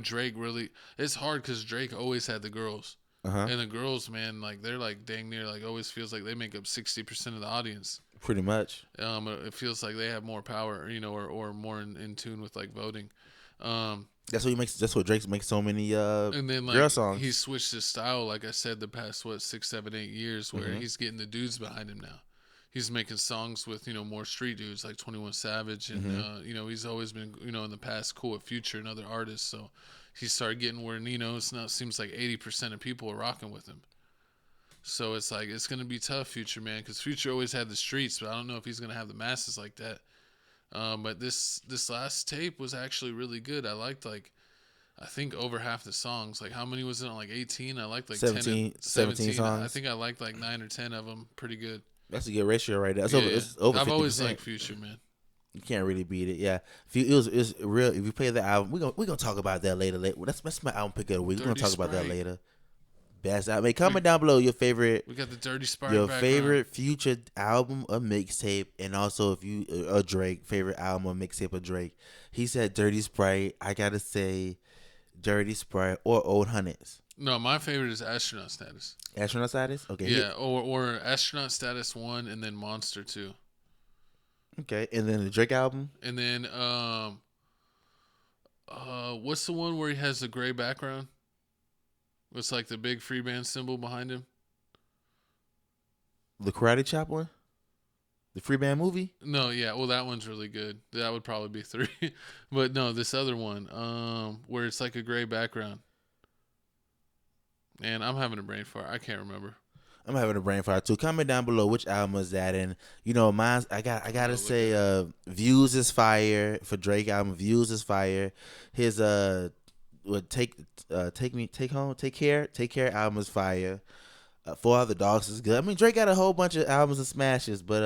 Drake really it's hard because Drake always had the girls. And the girls, man, like they're like dang near like always feels like they make up 60% of the audience. Pretty much. It feels like they have more power, or more in tune with like voting. That's what Drake makes so many and then like girl songs. He switched his style, like I said, the past 6, 7, 8 years, where he's getting the dudes behind him now. He's making songs with more street dudes like 21 Savage, and he's always been in the past cool with Future and other artists. So he started getting where it's now seems like 80% of people are rocking with him. So it's like it's gonna be tough, Future, man, because Future always had the streets, but I don't know if he's gonna have the masses like that. But this last tape was actually really good. I liked I think over half the songs. Like how many was it on? Like 18. I liked like 17 songs. I think I liked like 9 or 10 of them. Pretty good. That's a good ratio right there. It's Yeah. over 50%. I've always liked Future, man. You can't really beat it. Yeah, it's real. If you play the album, we're gonna talk about that later. That's my album pick of the week. We're gonna talk about that later. Best album. Comment down below your favorite. We got the Dirty Sprite. Your background. favorite Future album or mixtape, and also if you a Drake favorite album or mixtape of Drake. He said Dirty Sprite. I gotta say, Dirty Sprite or Old Hundreds. No, my favorite is Astronaut Status. Astronaut Status. Okay. Yeah, or Astronaut Status 1 and then Monster 2. Okay, and then the Drake album. And then what's the one where he has the gray background? It's like the big free band symbol behind him. The Karate Chop one? The free band movie? No, yeah. Well, that one's really good. That would probably be 3. But no, this other one, where it's like a gray background. And I'm having a brain fart. I can't remember. I'm having a brain fart too. Comment down below which album is that, and mine. I gotta say, Views is fire for Drake album. Views is fire. His Take Care album is fire. For All the Dogs is good. I mean, Drake got a whole bunch of albums and smashes, but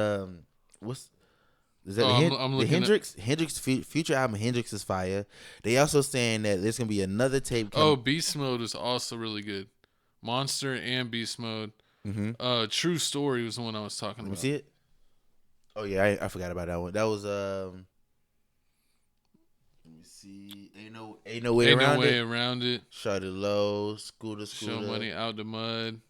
is that the Hendrix Future album? Hendrix is fire. They also saying that there's gonna be another tape. Beast Mode is also really good. Monster and Beast Mode. True Story was the one I was talking about. Let me see it. Oh yeah, I forgot about that one. That was let me see. Ain't no way around it. Shut it low. Scooter. Show Money, Out the Mud.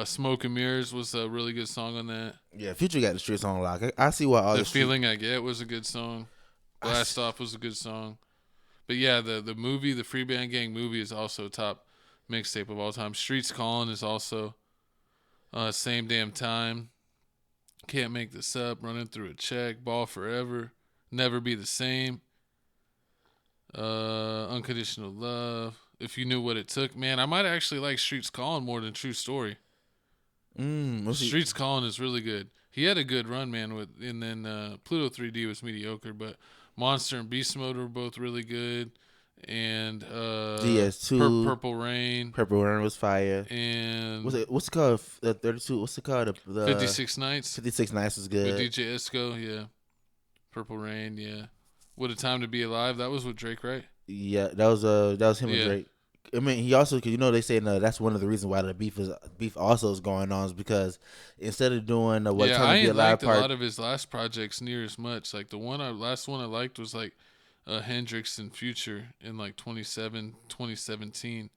Smoke and Mirrors was a really good song on that. Yeah, Future got the streets on lock. I see why all the Feeling I Get was a good song. Blast Off was a good song. But yeah, the movie, the Free Band Gang movie, is also top mixtape of all time. Streets Calling is also Same Damn Time. Can't Make This Up. Running Through a Check. Ball Forever. Never Be the Same. Unconditional Love. If You Knew What It Took. Man, I might actually like Streets Calling more than True Story. Streets Calling is really good. He had a good run, man, and then Pluto 3D was mediocre, but Monster and Beast Mode were both really good. And DS2, Purple Rain. Purple Rain was fire. And what's it called? 32. What's it called? The 56 Nights. 56 Nights was good. With DJ Esco, yeah. Purple Rain, yeah. What a Time to Be Alive. That was with Drake, right? Yeah, that was him and Drake. I mean, he also, because they say that's one of the reasons why the beef also is going on, is because instead of doing What a Time to Be Alive part, a lot of his last projects near as much. Like the last one I liked was like Hendrix and Future in like 2017.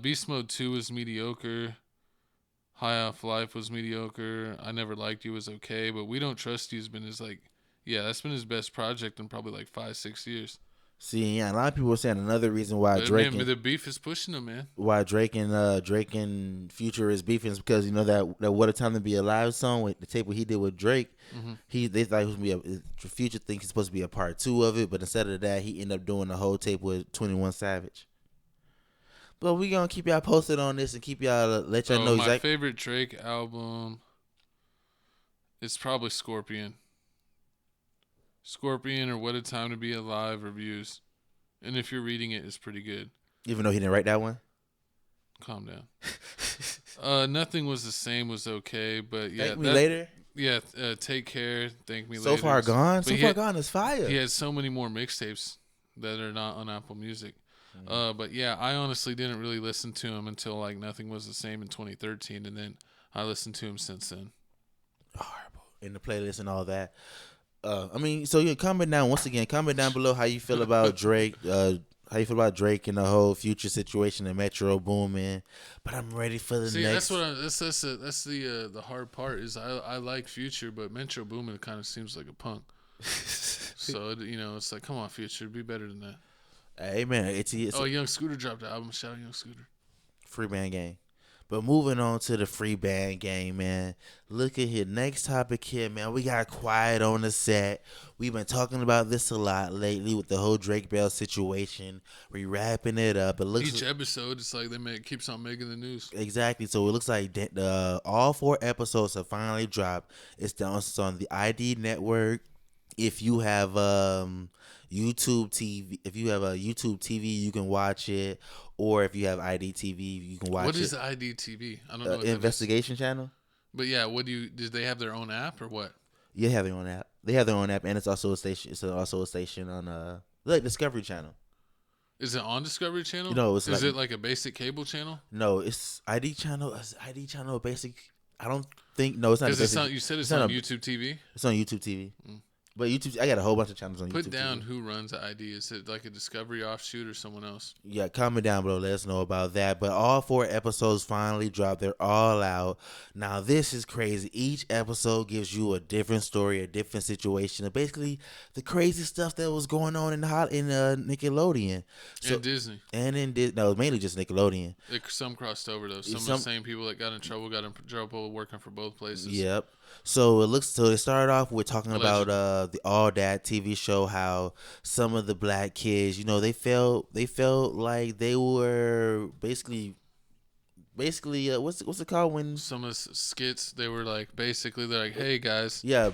Beast Mode 2 was mediocre. High Off Life was mediocre. I Never Liked You was okay, but We Don't Trust You has been that's been his best project in probably like 5-6 years. See, yeah, a lot of people are saying another reason why Drake the beef is pushing him, man. Why Drake and Future is beefing is because that What a Time to Be Alive song with the tape what he did with Drake. They thought it was gonna be Future thinks it's supposed to be a part 2 of it, but instead of that, he ended up doing the whole tape with 21 Savage. But we gonna keep y'all posted on this and keep y'all let y'all know My exactly. favorite Drake album is probably Scorpion. Scorpion or What a Time to Be Alive reviews. And if you're reading it, it's pretty good. Even though he didn't write that one. Calm down. Nothing Was the Same was okay, but yeah. Thank Me Later. Yeah, Take Care, Thank Me So Later. Far Gone. But So Far Gone is fire. He has so many more mixtapes that are not on Apple Music. But yeah, I honestly didn't really listen to him until like Nothing Was the Same in 2013, and then I listened to him since then. Horrible. In the playlist and all that. I mean, so you're comment down once again. Comment down below how you feel about Drake. How you feel about Drake and the whole Future situation and Metro Boomin. But I'm ready for the next. That's the hard part is I like Future, but Metro Boomin kind of seems like a punk. So it's like, come on, Future, be better than that. Hey man, it's Young Scooter dropped the album. Shout out Young Scooter. Free band game. But moving on to the free band game, man. Look at here. Next topic here, man. We got quiet on the set. We've been talking about this a lot lately with the whole Drake Bell situation. We wrapping it up. It looks each episode, it's like keeps on making the news. Exactly. So it looks like all 4 episodes have finally dropped. It's on the ID network. If you have YouTube TV, you can watch it. Or if you have IDTV, you can watch it. What is IDTV? I don't know. What investigation channel. But yeah, did they have their own app or what? Yeah, they have their own app. They have their own app, and it's also a station. It's also a station on like Discovery Channel. Is it on Discovery Channel? No, is it like a basic cable channel? No, it's ID channel. ID channel basic. I don't think. No, it's not. You said it's on YouTube TV. It's on YouTube TV. But YouTube, I got a whole bunch of channels on YouTube. Put down who runs ID. Is it like a Discovery offshoot or someone else? Yeah, comment down below. Let us know about that. But all 4 episodes finally dropped. They're all out. Now, this is crazy. Each episode gives you a different story, a different situation. And basically, the crazy stuff that was going on in Nickelodeon. And Disney. And in Disney. No, mainly just Nickelodeon. Some crossed over, though. Some of the same people that got in trouble working for both places. Yep. So they started off with talking about the All That TV show, how some of the black kids, they felt like they were basically what's it called when some of the skits they were like they're like, hey guys. Yeah,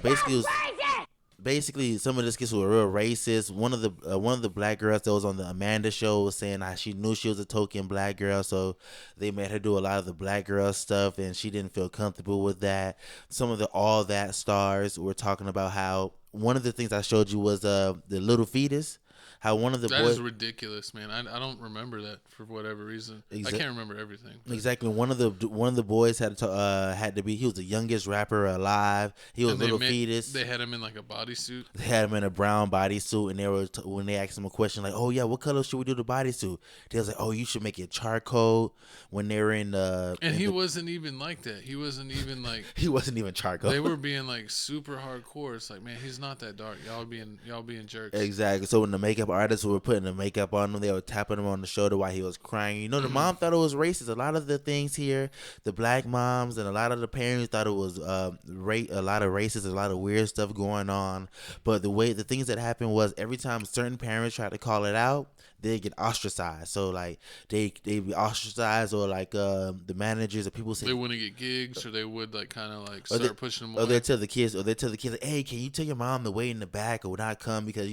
basically some of the skits were real racist. One of the black girls that was on the Amanda show was saying she knew she was a token black girl, so they made her do a lot of the black girl stuff, and she didn't feel comfortable with that. Some of the All That stars were talking about how one of the things I showed you was the little fetus. How one of the boys... That is ridiculous, man. I don't remember that for whatever reason. I can't remember everything. But. Exactly. One of the boys had to be... He was the youngest rapper alive. He was a little fetus. They had him in like a bodysuit. They had him in a brown bodysuit, and when they asked him a question like, "Oh yeah, what color should we do the bodysuit?" They was like, "Oh, you should make it charcoal." When they were in the... And he wasn't even like that. He wasn't even like... He wasn't even charcoal. They were being like super hardcore. It's like, man, he's not that dark. Y'all being jerks. Exactly. So when the makeup artists were putting the makeup on him, they were tapping him on the shoulder while he was crying. The mom thought it was racist. A lot of the things here, the black moms and a lot of the parents thought it was a lot of racist, a lot of weird stuff going on. But the things that happened was every time certain parents tried to call it out, they get ostracized. So like they be ostracized, or like the managers or people say they wouldn't get gigs, or they would like kind of like start pushing them away. Or they tell the kids, like, "Hey, can you tell your mom to wait in the back or not come because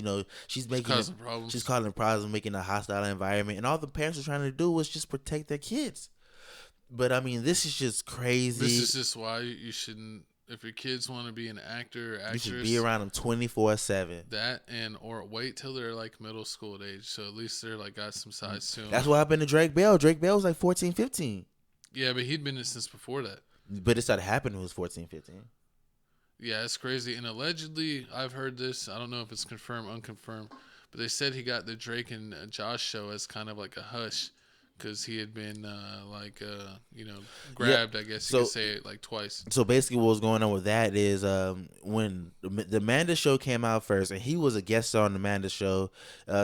she's causing problems, making a hostile environment." And all the parents were trying to do was just protect their kids. But I mean, this is just crazy. This is just why you shouldn't. If your kids want to be an actor or actress, you should be around them 24/7. That or wait till they're like middle school age, so at least they're like got some size to them. That's what happened to Drake Bell. Drake Bell was like 14, 15. Yeah, but he'd been in since before that. But it started happening when he was 14, 15. Yeah, it's crazy. And allegedly, I've heard this. I don't know if it's confirmed, unconfirmed, but they said he got the Drake and Josh show as kind of like a hush. Because he had been grabbed, I guess you could say it like twice. So basically what was going on with that is when the Amanda show came out first, and he was a guest star on the Amanda show.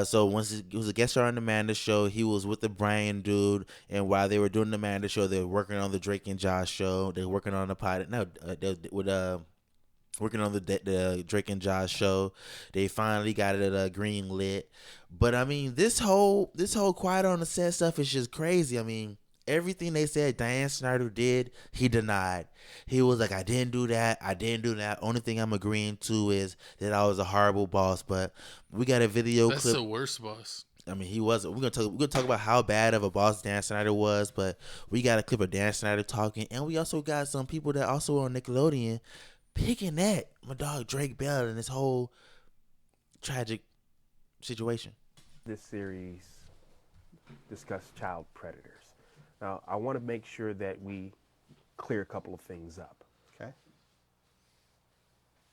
So once he was a guest star on the Amanda show, he was with the Brian dude, and while they were doing the Amanda show, they were working on the Drake and Josh show. They were working on the pilot. working on the Drake and Josh show. They finally got it green lit. But I mean, this whole quiet on the set stuff is just crazy. I mean, everything they said Diane Snyder did, he denied. He was like, I didn't do that. Only thing I'm agreeing to is that I was a horrible boss. But we got a video That's clip. the worst boss. I mean, he wasn't. We're gonna talk about how bad of a boss Dan Snyder was, but we got a clip of Dan Snyder talking, and we also got some people that also on Nickelodeon picking at my dog Drake Bell and this whole tragic situation. This series discussed child predators. Now, I want to make sure that we clear a couple of things up. Okay.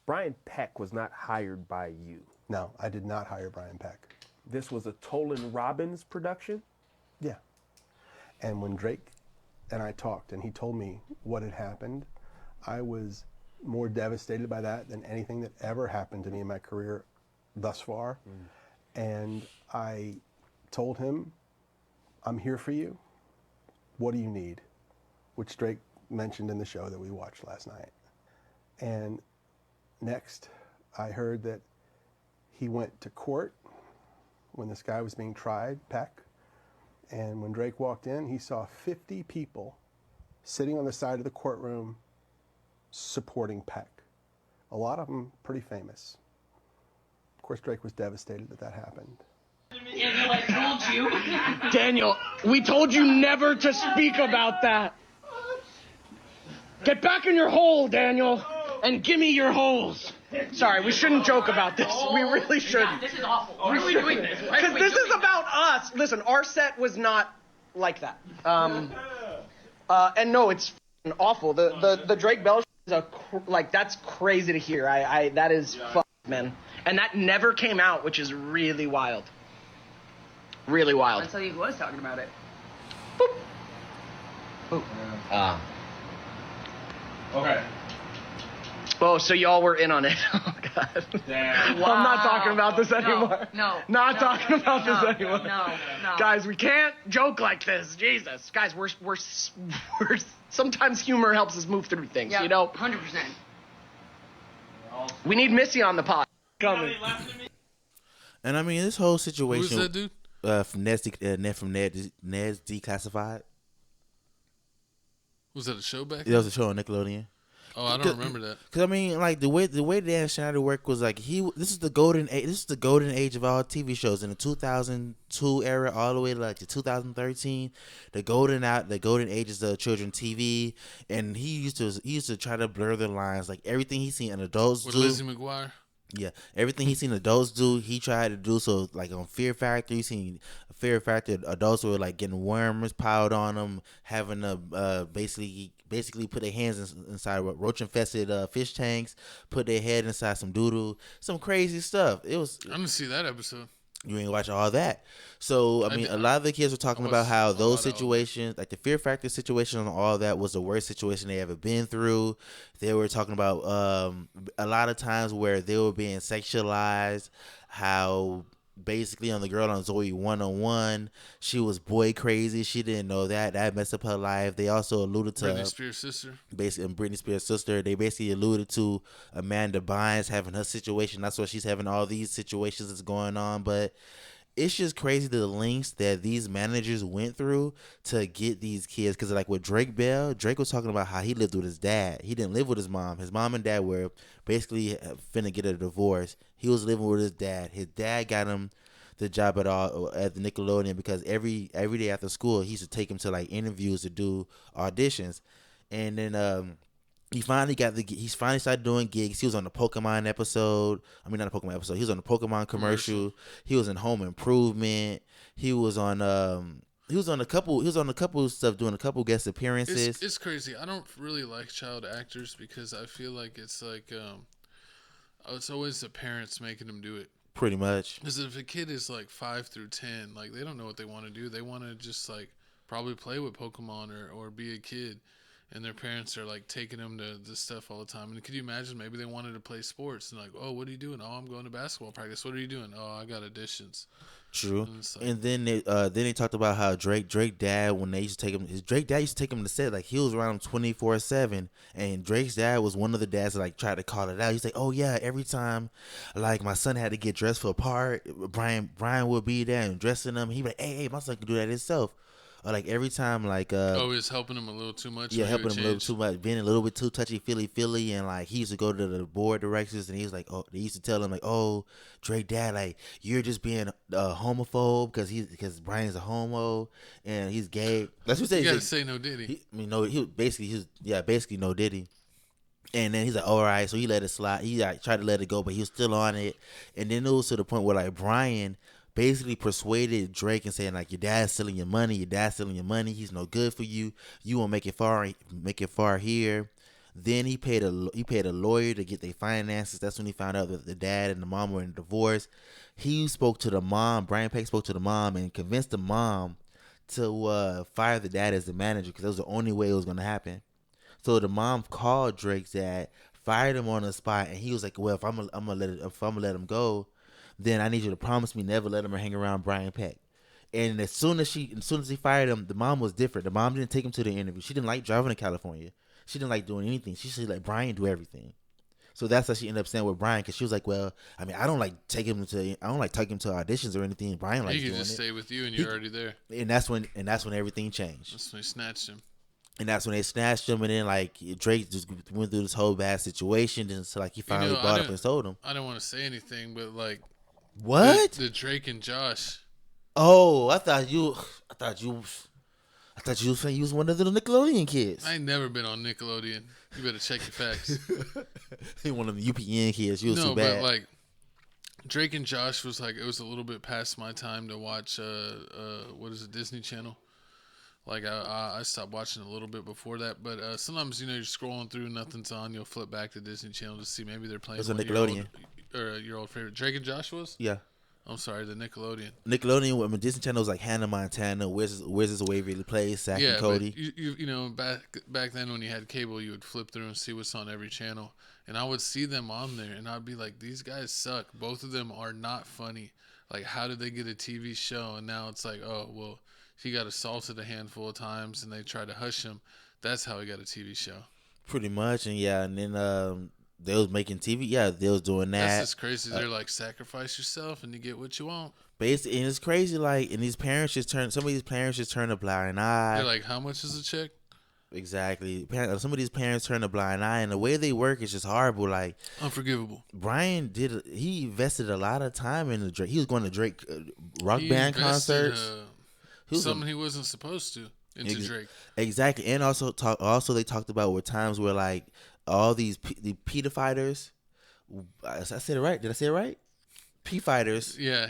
Brian Peck was not hired by you. No, I did not hire Brian Peck. This was a Tolan Robbins production? Yeah. And when Drake and I talked and he told me what had happened, I was more devastated by that than anything that ever happened to me in my career thus far. And I told him, I'm here for you. What do you need? Which Drake mentioned in the show that we watched last night. And next, I heard that he went to court when this guy was being tried, Peck. And when Drake walked in, he saw 50 people sitting on the side of the courtroom supporting Peck. A lot of them pretty famous. Of course, Drake was devastated that that happened. Daniel, I told you. Daniel, we told you never to speak about that. Get back in your hole, Daniel, and give me your holes. Sorry, we shouldn't joke about this. We really shouldn't. This is awful. Why are we doing this? Because this is about us. Listen, our set was not like that. And no, it's awful. The Drake Bell is that's crazy to hear. That is man. And that never came out, which is really wild. Really wild. Until he was talking about it. Boop. Boop. Okay. Oh, so y'all were in on it. Oh, God. Damn. Wow. I'm not talking about this anymore. Not talking about this anymore. No. Guys, we can't joke like this. Jesus. Guys, we're sometimes humor helps us move through things, you know? 100%. We need Missy on the pod. Coming. And I mean, this whole situation. Who's that dude? From Ned's Declassified. Was that a show back? It was a show on Nickelodeon. Oh, I don't remember that. Cause I mean, like the way Dan Schneider worked was like this is the golden age. This is the golden age of all TV shows in the 2002 era, all the way to like the 2013. The golden ages of children TV, and he used to try to blur the lines. Like everything he's seen adults With do. Lizzie McGuire. Yeah, everything he's seen adults do, he tried to do. So like on Fear Factor, you seen Fear Factor, adults were like getting worms piled on them, having to basically put their hands inside roach infested fish tanks, put their head inside some doodle, some crazy stuff. It was. I didn't see that episode. You ain't watch all that. So I mean, a lot of the kids were talking about how those situations, like the Fear Factor situation and all that, was the worst situation they ever been through. They were talking about a lot of times where they were being sexualized, how basically on the girl on Zoe 101, she was boy crazy. She didn't know that messed up her life. They also alluded to Britney Spears' sister. Britney Spears' sister. They basically alluded to Amanda Bynes having her situation. That's why she's having all these situations that's going on. But it's just crazy the lengths that these managers went through to get these kids. Because like with Drake Bell, Drake was talking about how he lived with his dad. He didn't live with his mom. His mom and dad were basically finna get a divorce. He was living with his dad. His dad got him the job at the Nickelodeon because every day after school he used to take him to like interviews to do auditions. And then he finally started doing gigs. He was on the Pokemon episode. I mean, not a Pokemon episode. He was on the Pokemon commercial. He was in Home Improvement. He was on a couple stuff, doing a couple guest appearances. It's crazy. I don't really like child actors because I feel like it's like it's always the parents making them do it. Pretty much. Because if a kid is like 5 through 10, like they don't know what they want to do. They want to just like probably play with Pokemon or be a kid. And their parents are like taking them to this stuff all the time. And could you imagine maybe they wanted to play sports and like, oh, what are you doing? Oh, I'm going to basketball practice. What are you doing? Oh, I got auditions. True. Like, And then they talked about how Drake dad, when they used to take him, Drake dad used to take him to set, like he was around him 24/7, and Drake's dad was one of the dads that like tried to call it out. He's like, oh yeah, every time like my son had to get dressed for a part, Brian would be there and dressing him. He'd be like, hey, my son can do that himself. Or like every time like it's helping him a little too much. Yeah, helping him a little too much, being a little bit too touchy feely, and like he used to go to the board directors, and he was like, oh, they used to tell him like, oh, Drake dad, like you're just being homophobe because Brian's a homo and he's gay. That's what he said. You gotta say no Diddy. He was basically no Diddy. And then he's like, all right, so he let it slide. He like, tried to let it go, but he was still on it. And then it was to the point where like Brian basically persuaded Drake and saying like, your dad's stealing your money. He's no good for you. You won't make it far here. Then he paid a lawyer to get their finances. That's when he found out that the dad and the mom were in a divorce. He spoke to the mom. Brian Peck spoke to the mom and convinced the mom to fire the dad as the manager because that was the only way it was going to happen. So the mom called Drake's dad, fired him on the spot, and he was like, well, if I'm gonna let him go, then I need you to promise me never let him hang around Brian Peck. And as soon as he fired him, the mom was different. The mom didn't take him to the interview. She didn't like driving to California. She didn't like doing anything. She said, like, Brian do everything. So that's how she ended up staying with Brian, because she was like, well, I mean, I don't like taking him to auditions or anything. Brian likes doing it. He could just stay with you, and you're already there. And that's when everything changed. That's when he snatched him. And that's when they snatched him, and then like Drake just went through this whole bad situation, and so like he finally brought up and told him. I don't want to say anything, but like, what the Drake and Josh. Oh, I thought you were saying you was one of the Nickelodeon kids. I ain't never been on Nickelodeon. You better check your facts. He one of the UPN kids. You was too bad. But like Drake and Josh was like, it was a little bit past my time to watch. What is it, Disney Channel? Like I stopped watching a little bit before that, but sometimes you're scrolling through, nothing's on. You'll flip back to Disney Channel to see maybe they're playing. It was a Nickelodeon. Your old favorite, Drake and Josh was. Yeah. I'm sorry, the Nickelodeon. Nickelodeon, I mean, Disney Channel was like Hannah Montana, Where's This Waverly Place, Zack and Cody. But you know, back then when you had cable, you would flip through and see what's on every channel, and I would see them on there, and I'd be like, these guys suck. Both of them are not funny. Like, how did they get a TV show? And now it's like, oh well. He got assaulted a handful of times, and they tried to hush him. That's how he got a TV show. Pretty much, and yeah, and then they was making TV. Yeah, they was doing that. That's just crazy. They're like, sacrifice yourself, and you get what you want. Basically, and it's crazy. Like, and some of these parents just turn a blind eye. They're like, how much is a check? Exactly. Some of these parents turn a blind eye, and the way they work is just horrible. Like, unforgivable. Brian he invested a lot of time in the Drake. He was going to Drake rock band concerts. Something he wasn't supposed to into Drake. Exactly, and also they talked about were times where like all the PETA fighters. I said it right. Did I say it right? P fighters. Yeah.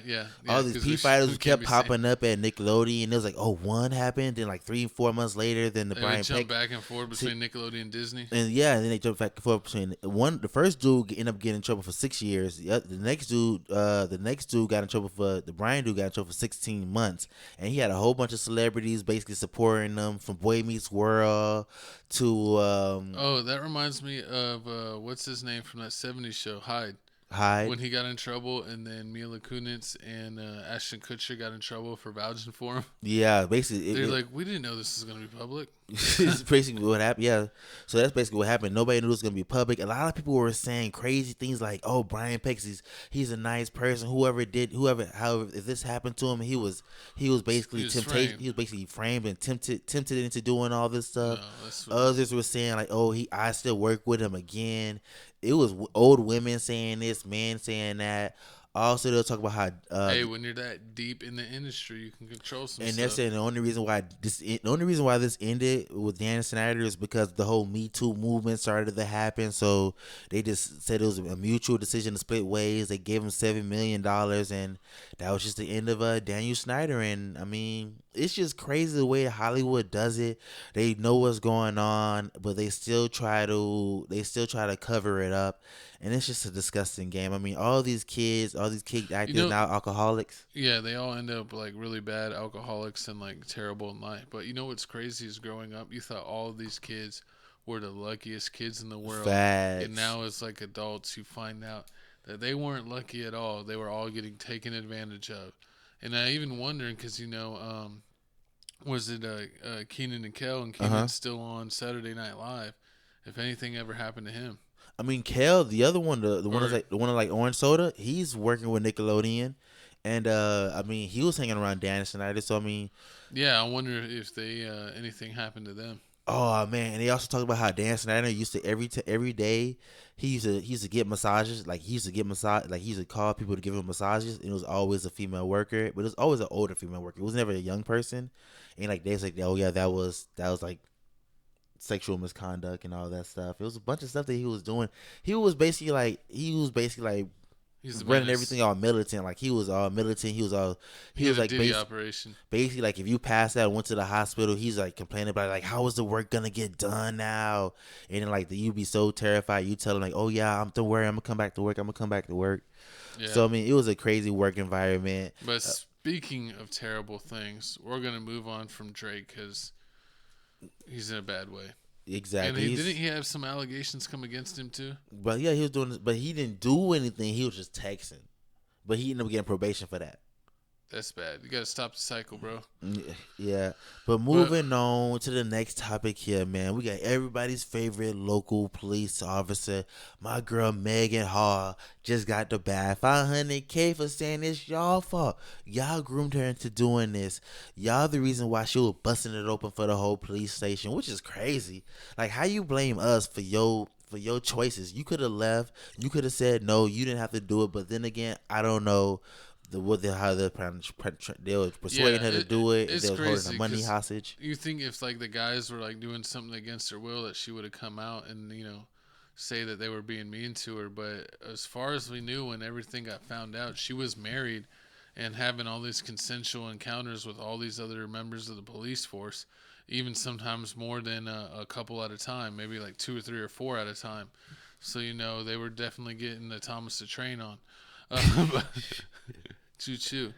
All these P fighters kept popping up at Nickelodeon. And it was like, oh, one happened. Then like 3 and 4 months later, then the Brian Peck back and forth between Nickelodeon and Disney. And yeah, then they jumped back and forth between the first dude ended up getting in trouble for 6 years. The next dude got in trouble the Brian dude got in trouble for 16 months. And he had a whole bunch of celebrities basically supporting them, from Boy Meets World to that reminds me of what's his name from that 70s show, Hyde. When he got in trouble, and then Mila Kunis and Ashton Kutcher got in trouble for vouching for him. Yeah, basically. They're like, we didn't know this was going to be public. It's basically what happened. Yeah. So that's basically what happened. Nobody knew it was going to be public. A lot of people were saying crazy things like, oh, Brian Peck, he's a nice person. However, if this happened to him, he was basically temptation. He was basically framed and tempted into doing all this stuff. No, others were saying like, oh, I still work with him again. It was old women saying this, men saying that. Also, they'll talk about how hey, when you're that deep in the industry, you can control some stuff. And they're saying the only reason why this ended with Dan Snyder is because the whole Me Too movement started to happen. So they just said it was a mutual decision to split ways. They gave him $7 million, and that was just the end of Daniel Snyder. And I mean, it's just crazy the way Hollywood does it. They know what's going on, but they still try to cover it up. And it's just a disgusting game. I mean, all these kid actors now alcoholics. Yeah, they all end up like really bad alcoholics and like terrible in life. But you know what's crazy is growing up, you thought all of these kids were the luckiest kids in the world. Facts. And now as like adults, you find out that they weren't lucky at all. They were all getting taken advantage of. And I even wondering because was it Keenan and Kel, and Keenan's still on Saturday Night Live? If anything ever happened to him. I mean, Kel, the other one, the one like Orange Soda, he's working with Nickelodeon, and I mean, he was hanging around Dan Snyder. So I mean, yeah, I wonder if they anything happened to them. Oh man, and they also talk about how Dan Snyder used to every day he used to get massages. Like he used to call people to give him massages, and it was always a female worker, but it was always an older female worker. It was never a young person. And like they was like, oh yeah, that was like sexual misconduct and all that stuff. It was a bunch of stuff that he was doing. He was basically like running everything all militant. Like he was all militant. He was like Diddy operation. Basically, like if you passed out and went to the hospital, he's like complaining about like, how is the work gonna get done now? And then like you'd be so terrified. You tell him like, oh yeah, don't worry, I'm gonna come back to work. Yeah. So I mean, it was a crazy work environment. But speaking of terrible things, we're gonna move on from Drake because he's in a bad way. Exactly. And didn't he have some allegations come against him too? But yeah, he was doing this, but he didn't do anything. He was just texting. But he ended up getting probation for that. That's bad. You gotta stop the cycle, bro. Yeah. But moving on to the next topic here, man. We got everybody's favorite local police officer. My girl Meagan Hall just got the bad $500K for saying it's y'all fault. Y'all groomed her into doing this. Y'all the reason why she was busting it open for the whole police station, which is crazy. Like, how you blame us for your choices? You could have left. You could have said no. You didn't have to do it. But then again, I don't know they were persuading her to do it. They were holding her money hostage. You think if like the guys were like doing something against her will, that she would have come out and say that they were being mean to her. But as far as we knew, when everything got found out, she was married and having all these consensual encounters with all these other members of the police force, even sometimes more than a couple at a time, maybe like 2 or 3 or 4 at a time. So they were definitely getting the Thomas the Train on. Choo-choo.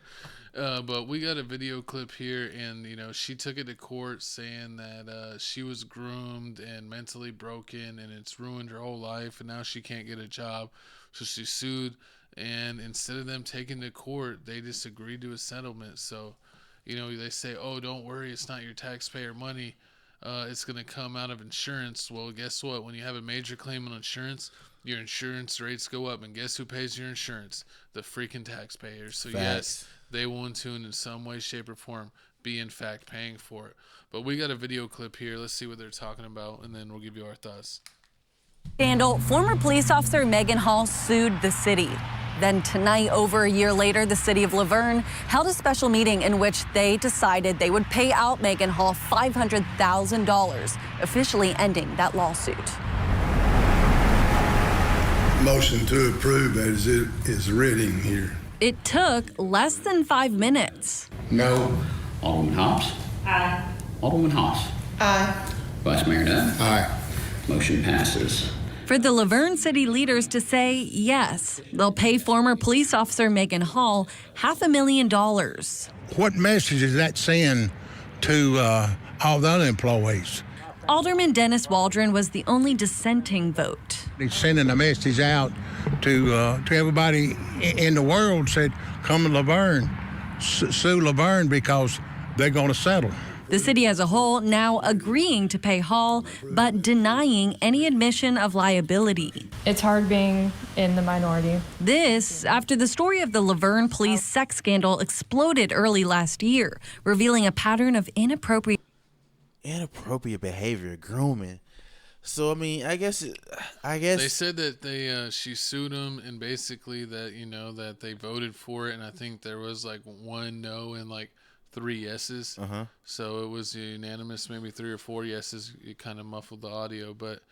But we got a video clip here, and she took it to court saying that she was groomed and mentally broken, and it's ruined her whole life, and now she can't get a job. So she sued, and instead of them taking to court, they just agreed to a settlement. So they say, oh, don't worry, it's not your taxpayer money, it's going to come out of insurance. Well, guess what? When you have a major claim on insurance, your insurance rates go up, and guess who pays your insurance? The freaking taxpayers. So yes, they will in tune in some way, shape, or form be in fact paying for it. But we got a video clip here. Let's see what they're talking about, and then we'll give you our thoughts. Scandal. Former police officer Meagan Hall sued the city. Then tonight, over a year later, the city of Laverne held a special meeting in which they decided they would pay out Meagan Hall $500,000, officially ending that lawsuit. Motion to approve as it is written here. It took less than 5 minutes. No. Alderman Hobbs? Aye. Alderman Haas? Aye. Vice Mayor Dunn? Aye. Motion passes. For the Laverne city leaders to say yes, they'll pay former police officer Meagan Hall $500,000. What message does that send to all the other employees? Alderman Dennis Waldron was the only dissenting vote. He's sending a message out to everybody in the world, said, come to Laverne, sue Laverne because they're going to settle. The city as a whole now agreeing to pay Hall, but denying any admission of liability. It's hard being in the minority. This after the story of the Laverne police sex scandal exploded early last year, revealing a pattern of inappropriate behavior, grooming. So I mean, I guess they said that she sued him, and basically that that they voted for it, and I think there was like 1 no and like 3 yeses. So it was unanimous, maybe 3 or 4 yeses. It kind of muffled the audio, but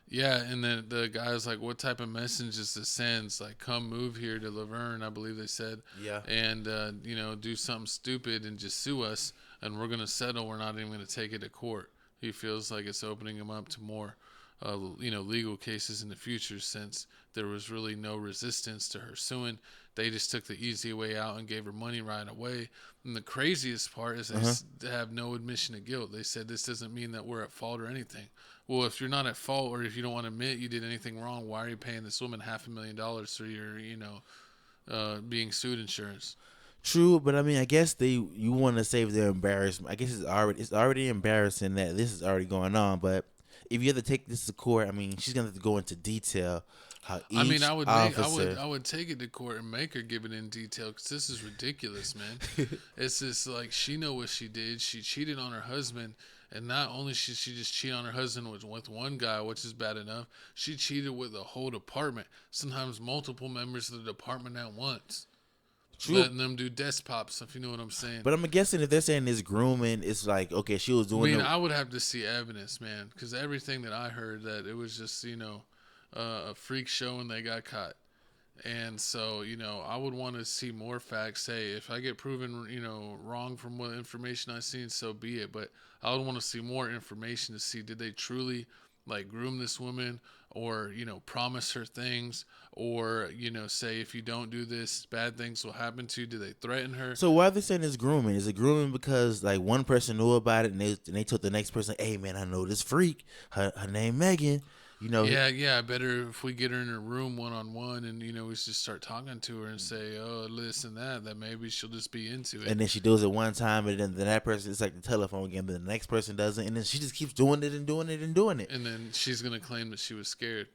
yeah. And then the guy's like, "What type of messages this sends? Like, come move here to Laverne," I believe they said. Yeah. And do something stupid and just sue us, and we're gonna settle. We're not even gonna take it to court. He feels like it's opening him up to more, legal cases in the future, since there was really no resistance to her suing. They just took the easy way out and gave her money right away. And the craziest part is they have no admission of guilt. They said this doesn't mean that we're at fault or anything. Well, if you're not at fault, or if you don't want to admit you did anything wrong, why are you paying this woman $500,000 for your, being sued insurance? True, but I mean, I guess you want to save their embarrassment. I guess it's already embarrassing that this is already going on. But if you have to take this to court, I mean, she's gonna have to go into detail how each I mean, I officer. would take it to court and make her give it in detail because this is ridiculous, man. It's just like she know what she did. She cheated on her husband, and not only she just cheated on her husband with one guy, which is bad enough. She cheated with the whole department, sometimes multiple members of the department at once. True. Letting them do desk pops, if you know what I'm saying. But I'm guessing if they're saying this grooming, it's like, okay, she was doing. I would have to see evidence, man, because everything that I heard that it was just a freak show and they got caught, and so I would want to see more facts. Say if I get proven wrong from what information I've seen, so be it. But I would want to see more information to see did they truly like groom this woman or promise her things or say if you don't do this bad things will happen to you. Do they threaten her? So why are they saying it's grooming? Is it grooming because like one person knew about it and they told the next person, hey man, I know this freak, her name Megan, Yeah, better if we get her in her room one-on-one and we just start talking to her and say, oh, this and that maybe she'll just be into it. And then she does it one time and then that person, it's like the telephone game, but the next person doesn't, and then she just keeps doing it and doing it and doing it. And then she's going to claim that she was scared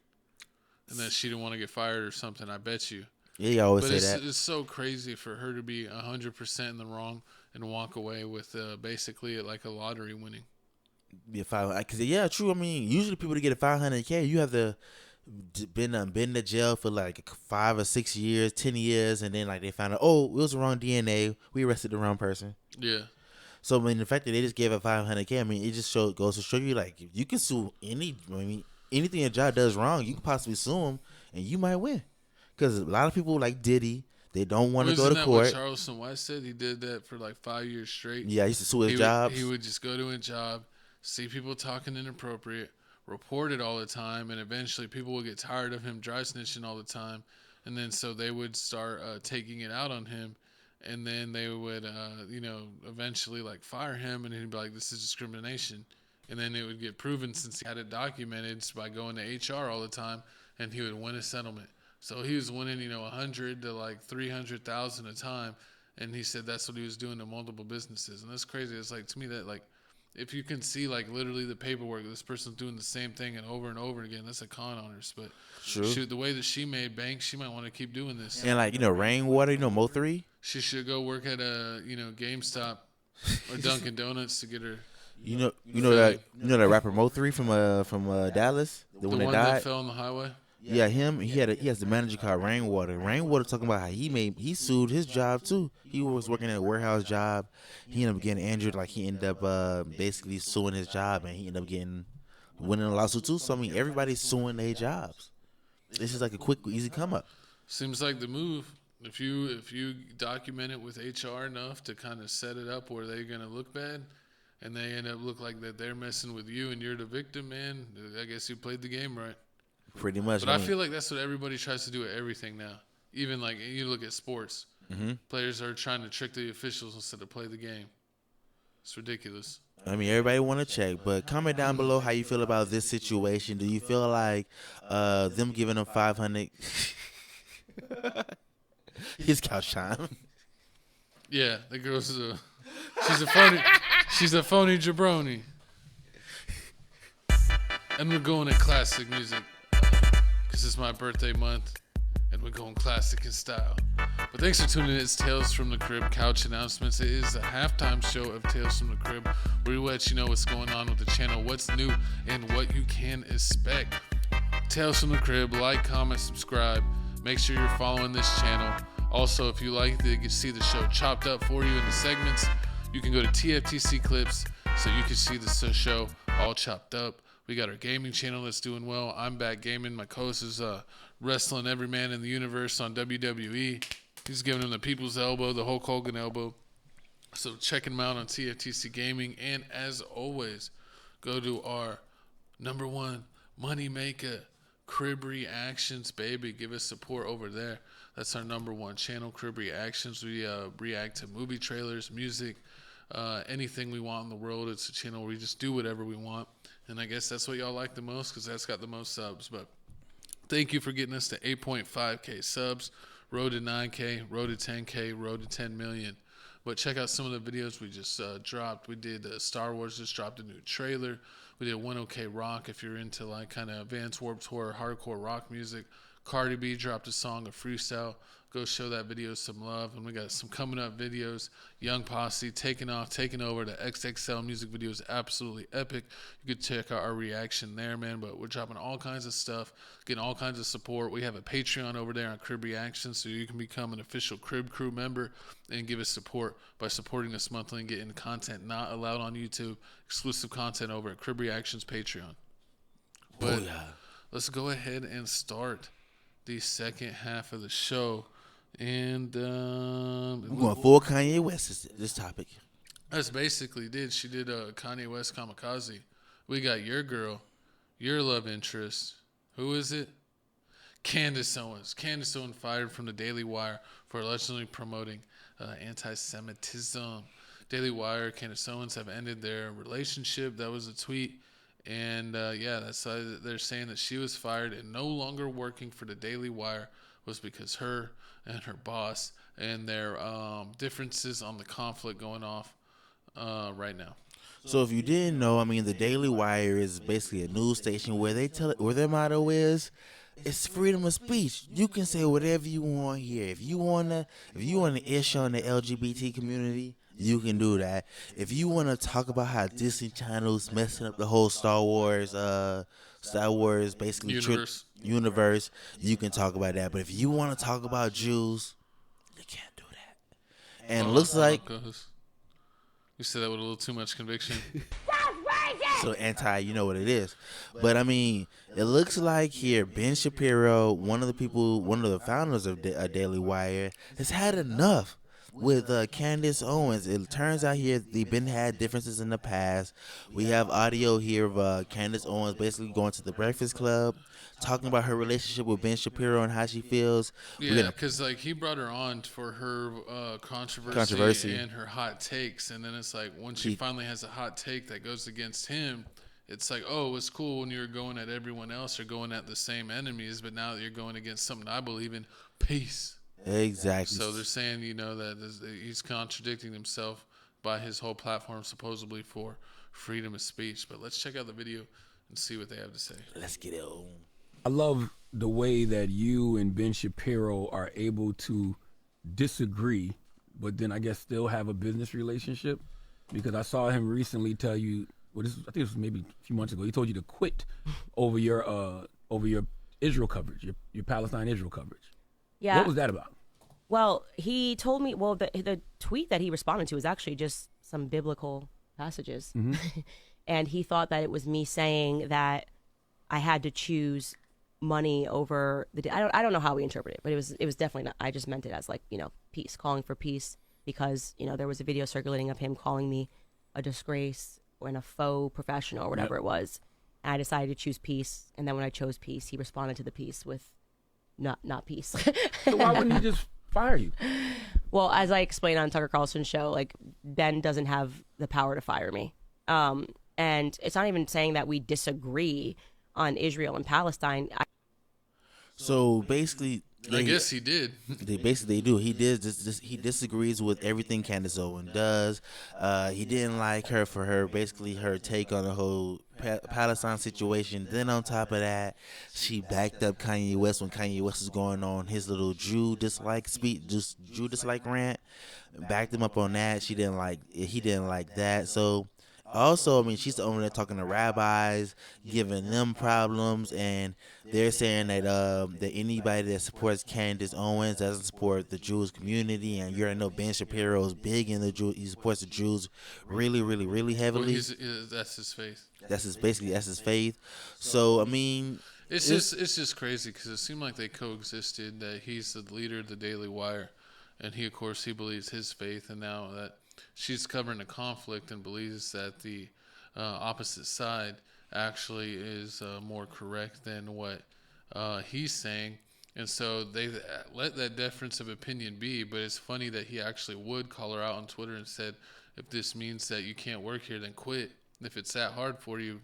and that she didn't want to get fired or something, I bet you. Yeah, you always say that. It's so crazy for her to be 100% in the wrong and walk away with basically like a lottery winning. Be a 500, because yeah, true. I mean, usually people to get a $500K, you have to been to jail for like 5 or 6 years, 10 years, and then like they found out, oh, it was the wrong DNA, we arrested the wrong person. Yeah. So I mean, the fact that they just gave her $500K, I mean, it just goes to show you like if you can sue anything a job does wrong, you can possibly sue them and you might win. Because a lot of people like Diddy, they don't want to go to court. What Charleston White said? He did that for like 5 years straight. Yeah, he used to sue his jobs. He would just go to a job, see people talking inappropriate, report it all the time, and eventually people would get tired of him dry snitching all the time, and then so they would start taking it out on him, and then they would eventually like fire him, and he'd be like, this is discrimination, and then it would get proven since he had it documented by going to HR all the time, and he would win a settlement. So he was winning 100 to like 300,000 a time, and he said that's what he was doing to multiple businesses, and that's crazy. It's like, to me, that like, if you can see like literally the paperwork, this person's doing the same thing and over again, that's a con on her. But shoot, the way that she made bank, she might want to keep doing this. And like Rainwater, Mo3. She should go work at a GameStop or Dunkin' Donuts to get her. You know that rapper Mo3 from Dallas, the one that died, that fell on the highway. Yeah, him. He has the manager called Rainwater. Rainwater talking about how he sued his job too. He was working at a warehouse job. He ended up getting injured. Like he ended up basically suing his job, and he ended up winning a lawsuit too. So I mean, everybody's suing their jobs. This is like a quick, easy come up. Seems like the move. If you document it with HR enough to kind of set it up where they're gonna look bad, and they end up look like that they're messing with you and you're the victim, man, I guess you played the game right. Pretty much. But I feel like that's what everybody tries to do at everything now. Even like you look at sports, players are trying to trick the officials instead of play the game. It's ridiculous. I mean, everybody want to check, but comment down below how you feel about this situation. Do you feel like them giving them 500? His couch time. Yeah, the girl's she's a phony jabroni. And we're going to classic music. Because it's my birthday month, and we're going classic in style. But thanks for tuning in. It's Tales from the Crib Couch Announcements. It is a halftime show of Tales from the Crib, where we let you know what's going on with the channel, what's new, and what you can expect. Tales from the Crib, like, comment, subscribe. Make sure you're following this channel. Also, if you like to see the show chopped up for you in the segments, you can go to TFTC Clips so you can see the show all chopped up. We got our gaming channel that's doing well. I'm back gaming. My co-host is wrestling every man in the universe on WWE. He's giving him the people's elbow, the Hulk Hogan elbow. So check him out on TFTC Gaming. And as always, go to our #1 money maker, Crib Reactions, baby. Give us support over there. That's our #1 channel, Crib Reactions. We react to movie trailers, music, anything we want in the world. It's a channel where we just do whatever we want. And I guess that's what y'all like the most because that's got the most subs. But thank you for getting us to 8.5K subs. road to 9K, road to 10K, road to 10 million. But check out some of the videos we just dropped. We did Star Wars just dropped a new trailer. We did 1OK Rock if you're into like kind of Advanced Warped Tour, hardcore rock music. Cardi B dropped a song, a freestyle. Go show that video some love. And we got some coming up videos. Young Posse taking off, taking over. The XXL music video is absolutely epic. You could check out our reaction there, man. But we're dropping all kinds of stuff, getting all kinds of support. We have a Patreon over there on Crib Reaction, so you can become an official Crib Crew member and give us support by supporting us monthly and getting content not allowed on YouTube, exclusive content over at Crib Reaction's Patreon. But let's go ahead and start the second half of the show. And we're going full Kanye West this topic. That's basically did. She did Kanye West Kamikaze. We got your girl, your love interest. Who is it? Candace Owens. Candace Owens fired from the Daily Wire for allegedly promoting anti-Semitism. Daily Wire, Candace Owens have ended their relationship. That was a tweet. And that's they're saying that she was fired and no longer working for the Daily Wire was because her and her boss and their differences on the conflict going off right now. So if you didn't know, I mean, the Daily Wire is basically a news station where where their motto is, it's freedom of speech. You can say whatever you want here. If you wanna ish on the LGBT community, you can do that. If you want to talk about how Disney Channel's messing up the whole Star Wars basically universe, you can talk about that. But if you want to talk about Jews, you can't do that. And it looks like you said that with a little too much conviction. So you know what it is. But I mean, it looks like here Ben Shapiro, one of the founders of Daily Wire, has had enough with Candace Owens. It turns out here they've had differences in the past. We have audio here of Candace Owens basically going to the Breakfast Club, talking about her relationship with Ben Shapiro and how she feels. Yeah, because like he brought her on for her controversy and her hot takes, and then it's like when she finally has a hot take that goes against him, it's like, oh, it's cool when you're going at everyone else or going at the same enemies, but now that you're going against something I believe in, peace. Exactly. So they're saying, that he's contradicting himself by his whole platform supposedly for freedom of speech. But let's check out the video and see what they have to say. Let's get it on. I love the way that you and Ben Shapiro are able to disagree, but then I guess still have a business relationship. Because I saw him recently tell you, I think this was maybe a few months ago, he told you to quit over your Israel coverage, your Palestine Israel coverage. Yeah. What was that about? Well, he told me, the tweet that he responded to was actually just some biblical passages. Mm-hmm. And he thought that it was me saying that I had to choose money over I don't know how we interpret it, but it was definitely not. I just meant it as peace, calling for peace, because, there was a video circulating of him calling me a disgrace and a faux professional or whatever it was. And I decided to choose peace. And then when I chose peace, he responded to the peace with not peace. So why wouldn't he just fire you? Well, as I explained on Tucker Carlson's show, Ben doesn't have the power to fire me. And it's not even saying that we disagree on Israel and Palestine. So basically, I guess he did. They do. He did. He disagrees with everything Candace Owens does. He didn't like her for her take on the whole Palestine situation. Then on top of that, she backed up Kanye West when Kanye West was going on his little Jew dislike rant. Backed him up on that. He didn't like that. So. Also, I mean, she's over there talking to rabbis, giving them problems, and they're saying that that anybody that supports Candace Owens doesn't support the Jewish community. And you already know Ben Shapiro is big in the Jew. He supports the Jews really, really, really heavily. Well, that's his faith. That's his faith. So I mean, it's just crazy because it seemed like they coexisted. That he's the leader of the Daily Wire, and he, of course, he believes his faith, and now that she's covering a conflict and believes that the opposite side actually is more correct than what he's saying. And so they let that difference of opinion be. But it's funny that he actually would call her out on Twitter and said, if this means that you can't work here, then quit. If it's that hard for you,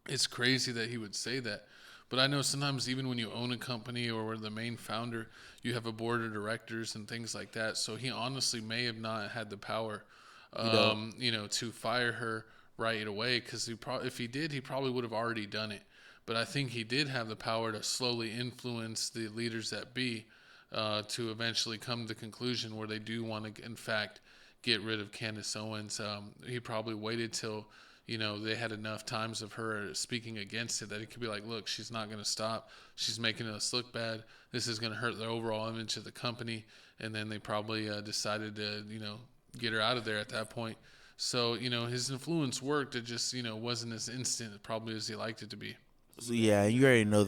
it's crazy that he would say that. But I know sometimes even when you own a company or we're the main founder, you have a board of directors and things like that. So he honestly may have not had the power, to fire her right away, because if he did, he probably would have already done it. But I think he did have the power to slowly influence the leaders that be to eventually come to the conclusion where they do want to, in fact, get rid of Candace Owens. He probably waited till, they had enough times of her speaking against it that he could be like, look, she's not going to stop. She's making us look bad. This is going to hurt the overall image of the company. And then they probably decided to, get her out of there at that point. So, his influence worked. It just, wasn't as instant probably as he liked it to be. So yeah, you already know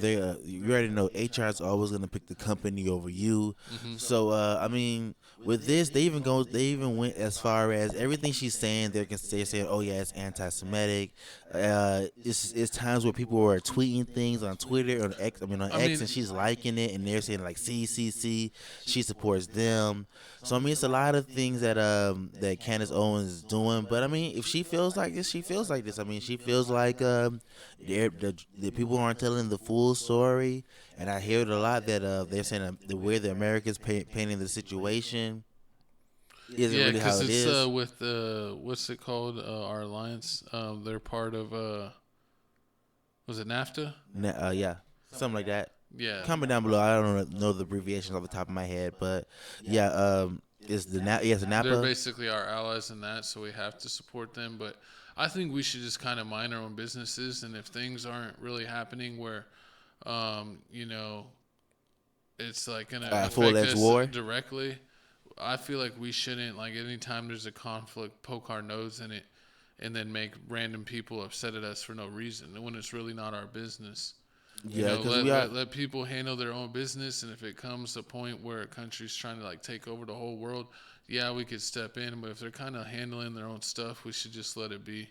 HR is always gonna pick the company over you. So I mean, with this, they even went as far as everything she's saying. They're saying, oh yeah, it's anti-Semitic. It's times where people are tweeting things on Twitter or X, and she's liking it, and they're saying like, see, she supports them. So I mean, it's a lot of things that that Candace Owens is doing. But I mean, if she feels like this, she feels like this. I mean, she feels like the people aren't telling the full story, and I hear it a lot that they're saying the way the Americans painting the situation isn't really how it is. Yeah, because it's with what's it called? Our alliance. They're part of was it NAFTA? Yeah, something like that. Yeah. Comment down below. I don't know the abbreviations off the top of my head, but it's the NAPA. They're basically our allies in that, so we have to support them. But I think we should just kind of mind our own businesses, and if things aren't really happening where, it's like going to affect us directly, I feel like we shouldn't, like, anytime there's a conflict, poke our nose in it and then make random people upset at us for no reason when it's really not our business. Yeah, let people handle their own business, and if it comes to a point where a country's trying to like take over the whole world, yeah, we could step in. But if they're kind of handling their own stuff, we should just let it be.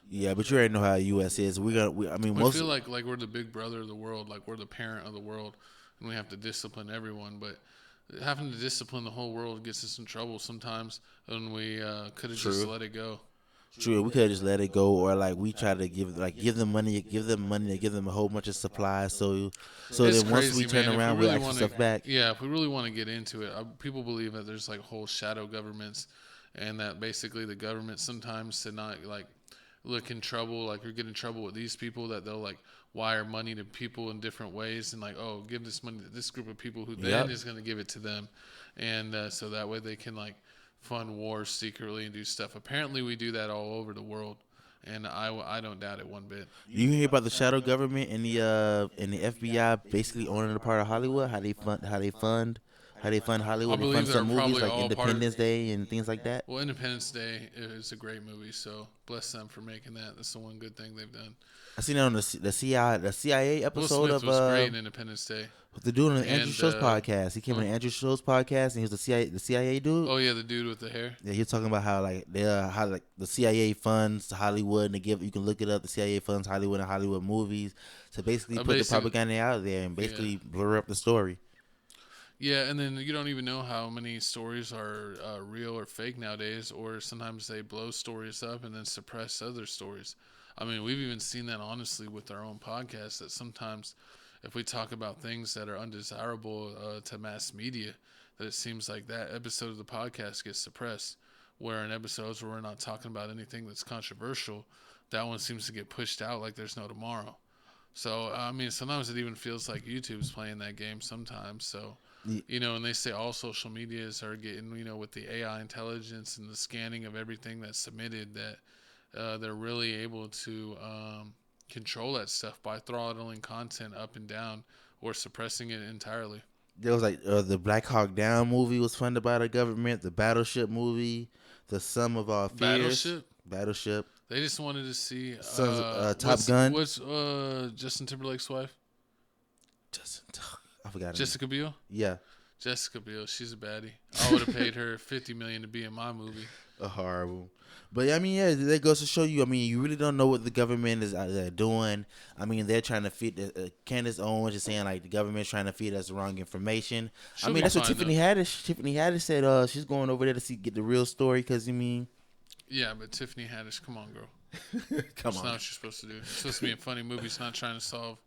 Yeah, but you already know how the U.S. is. We feel like we're the big brother of the world, like we're the parent of the world, and we have to discipline everyone. But having to discipline the whole world gets us in trouble sometimes, and we could have just let it go. True, we could have just let it go, or like we try to give them money, give them a whole bunch of supplies, so then once we turn around, we'll actually stuff back. Yeah, if we really want to get into it, people believe that there's like whole shadow governments, and that basically the government sometimes to not like look in trouble, like or get in trouble with these people, that they'll like wire money to people in different ways, and like, oh, give this money to this group of people who then is going to give it to them, and so that way they can like fund wars secretly and do stuff. Apparently we do that all over the world, and I don't doubt it one bit. You hear about the shadow government and the FBI basically owning a part of Hollywood? How they fund Hollywood? They fund some movies like Independence Day and things like that. Well, Independence Day is a great movie, so bless them for making that. That's the one good thing they've done. I seen that on the CIA episode Will Smith was great in Independence Day. They're doing an Andrew Schultz podcast. He came on Andrew Schultz podcast, and he was the CIA dude. Oh yeah, the dude with the hair. Yeah, he was talking about how the CIA funds Hollywood, and you can look it up. The CIA funds Hollywood and Hollywood movies to basically put the propaganda out there and basically blur up the story. Yeah, and then you don't even know how many stories are real or fake nowadays, or sometimes they blow stories up and then suppress other stories. I mean, we've even seen that honestly with our own podcast, that sometimes if we talk about things that are undesirable to mass media, that it seems like that episode of the podcast gets suppressed, where in episodes where we're not talking about anything that's controversial, that one seems to get pushed out like there's no tomorrow. So, I mean, sometimes it even feels like YouTube's playing that game sometimes. So, and they say all social medias are getting, with the AI intelligence and the scanning of everything that's submitted, that they're really able to control that stuff by throttling content up and down or suppressing it entirely. There was like the Black Hawk Down movie was funded by the government. The Battleship movie, The Sum of Our Fears. Battleship. They just wanted to see Top Gun. What's Justin Timberlake's wife? I forgot. Jessica Biel. Yeah. Jessica Biel. She's a baddie. I would have paid her $50 million to be in my movie. Horrible. But I mean, yeah, that goes to show you. I mean, you really don't know what the government is doing. I mean, they're trying to feed. Candace Owens is saying like the government's trying to feed us the wrong information. I mean, that's what Tiffany Haddish said. She's going over there to get the real story. Because yeah, but Tiffany Haddish, come on, girl. That's not what you're supposed to do. You're supposed to be in funny movies, not trying to solve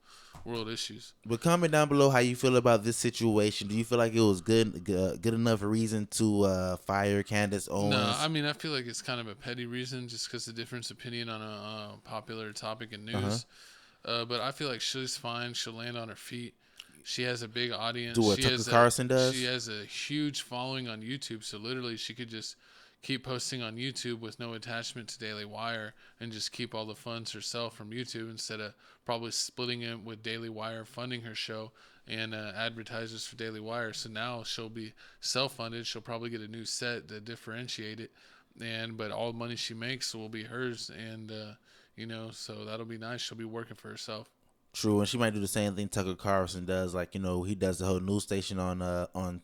world issues. But comment down below how you feel about this situation. Do you feel like it was good enough reason to fire Candace Owens? No, I mean, I feel like it's kind of a petty reason just because of difference opinion on a popular topic in news. But I feel like she's fine. She'll land on her feet. She has a big audience. Do what Tucker Carlson does? She has a huge following on YouTube, so literally she could just keep posting on YouTube with no attachment to Daily Wire and just keep all the funds herself from YouTube instead of probably splitting it with Daily Wire funding her show and advertisers for Daily Wire. So now she'll be self-funded. She'll probably get a new set to differentiate it, but all the money she makes will be hers, and so that'll be nice. She'll be working for herself. True, and she might do the same thing Tucker Carlson does. Like, he does the whole news station on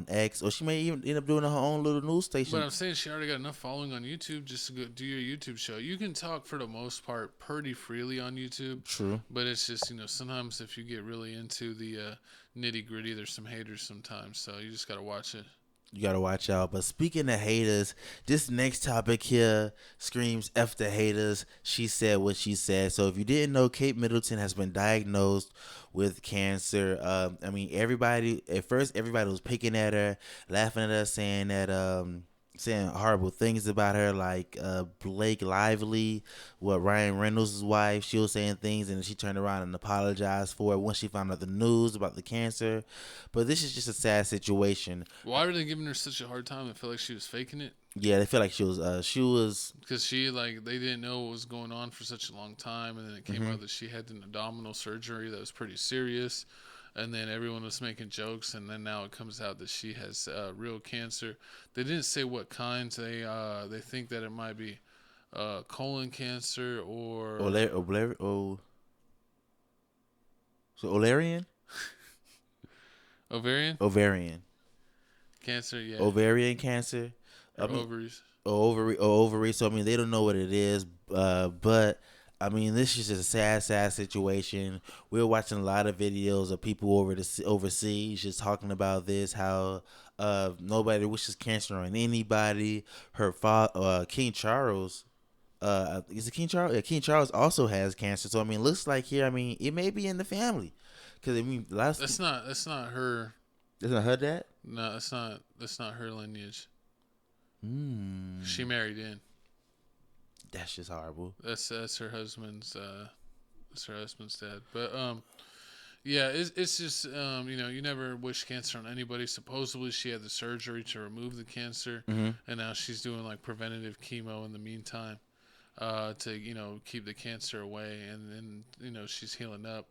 X, or she may even end up doing her own little news station. But I'm saying she already got enough following on YouTube just to go do your YouTube show. You can talk for the most part pretty freely on YouTube. True. But it's just, sometimes if you get really into the nitty gritty, there's some haters sometimes. So you just got to watch it. You got to watch out. But speaking of haters, this next topic here screams F the haters. She said what she said. So if you didn't know, Kate Middleton has been diagnosed with cancer. Everybody was picking at her, laughing at her, saying horrible things about her, like Blake Lively, Ryan Reynolds' wife. She was saying things, and she turned around and apologized for it once she found out the news about the cancer. But this is just a sad situation. Why were they giving her such a hard time? I feel like she was faking it. Yeah, they feel like she was because they didn't know what was going on for such a long time, and then it came out that she had an abdominal surgery that was pretty serious. And then everyone was making jokes, and then now it comes out that she has real cancer. They didn't say what kinds. They think that it might be colon cancer or ovarian cancer. Yeah, ovarian cancer. Ovaries. Ovaries. So they don't know what it is, but. This is just a sad situation. We're watching a lot of videos of people overseas just talking about this, how nobody wishes cancer on anybody. Her father, King Charles, is it King Charles? Yeah, King Charles also has cancer. So, looks like here, it may be in the family. Because, That's not her. That's not her dad? No, that's not her lineage. She married in. That's just horrible. That's her husband's. That's her husband's dad. But yeah, it's just you never wish cancer on anybody. Supposedly she had the surgery to remove the cancer, and now she's doing like preventative chemo in the meantime, to keep the cancer away, and she's healing up.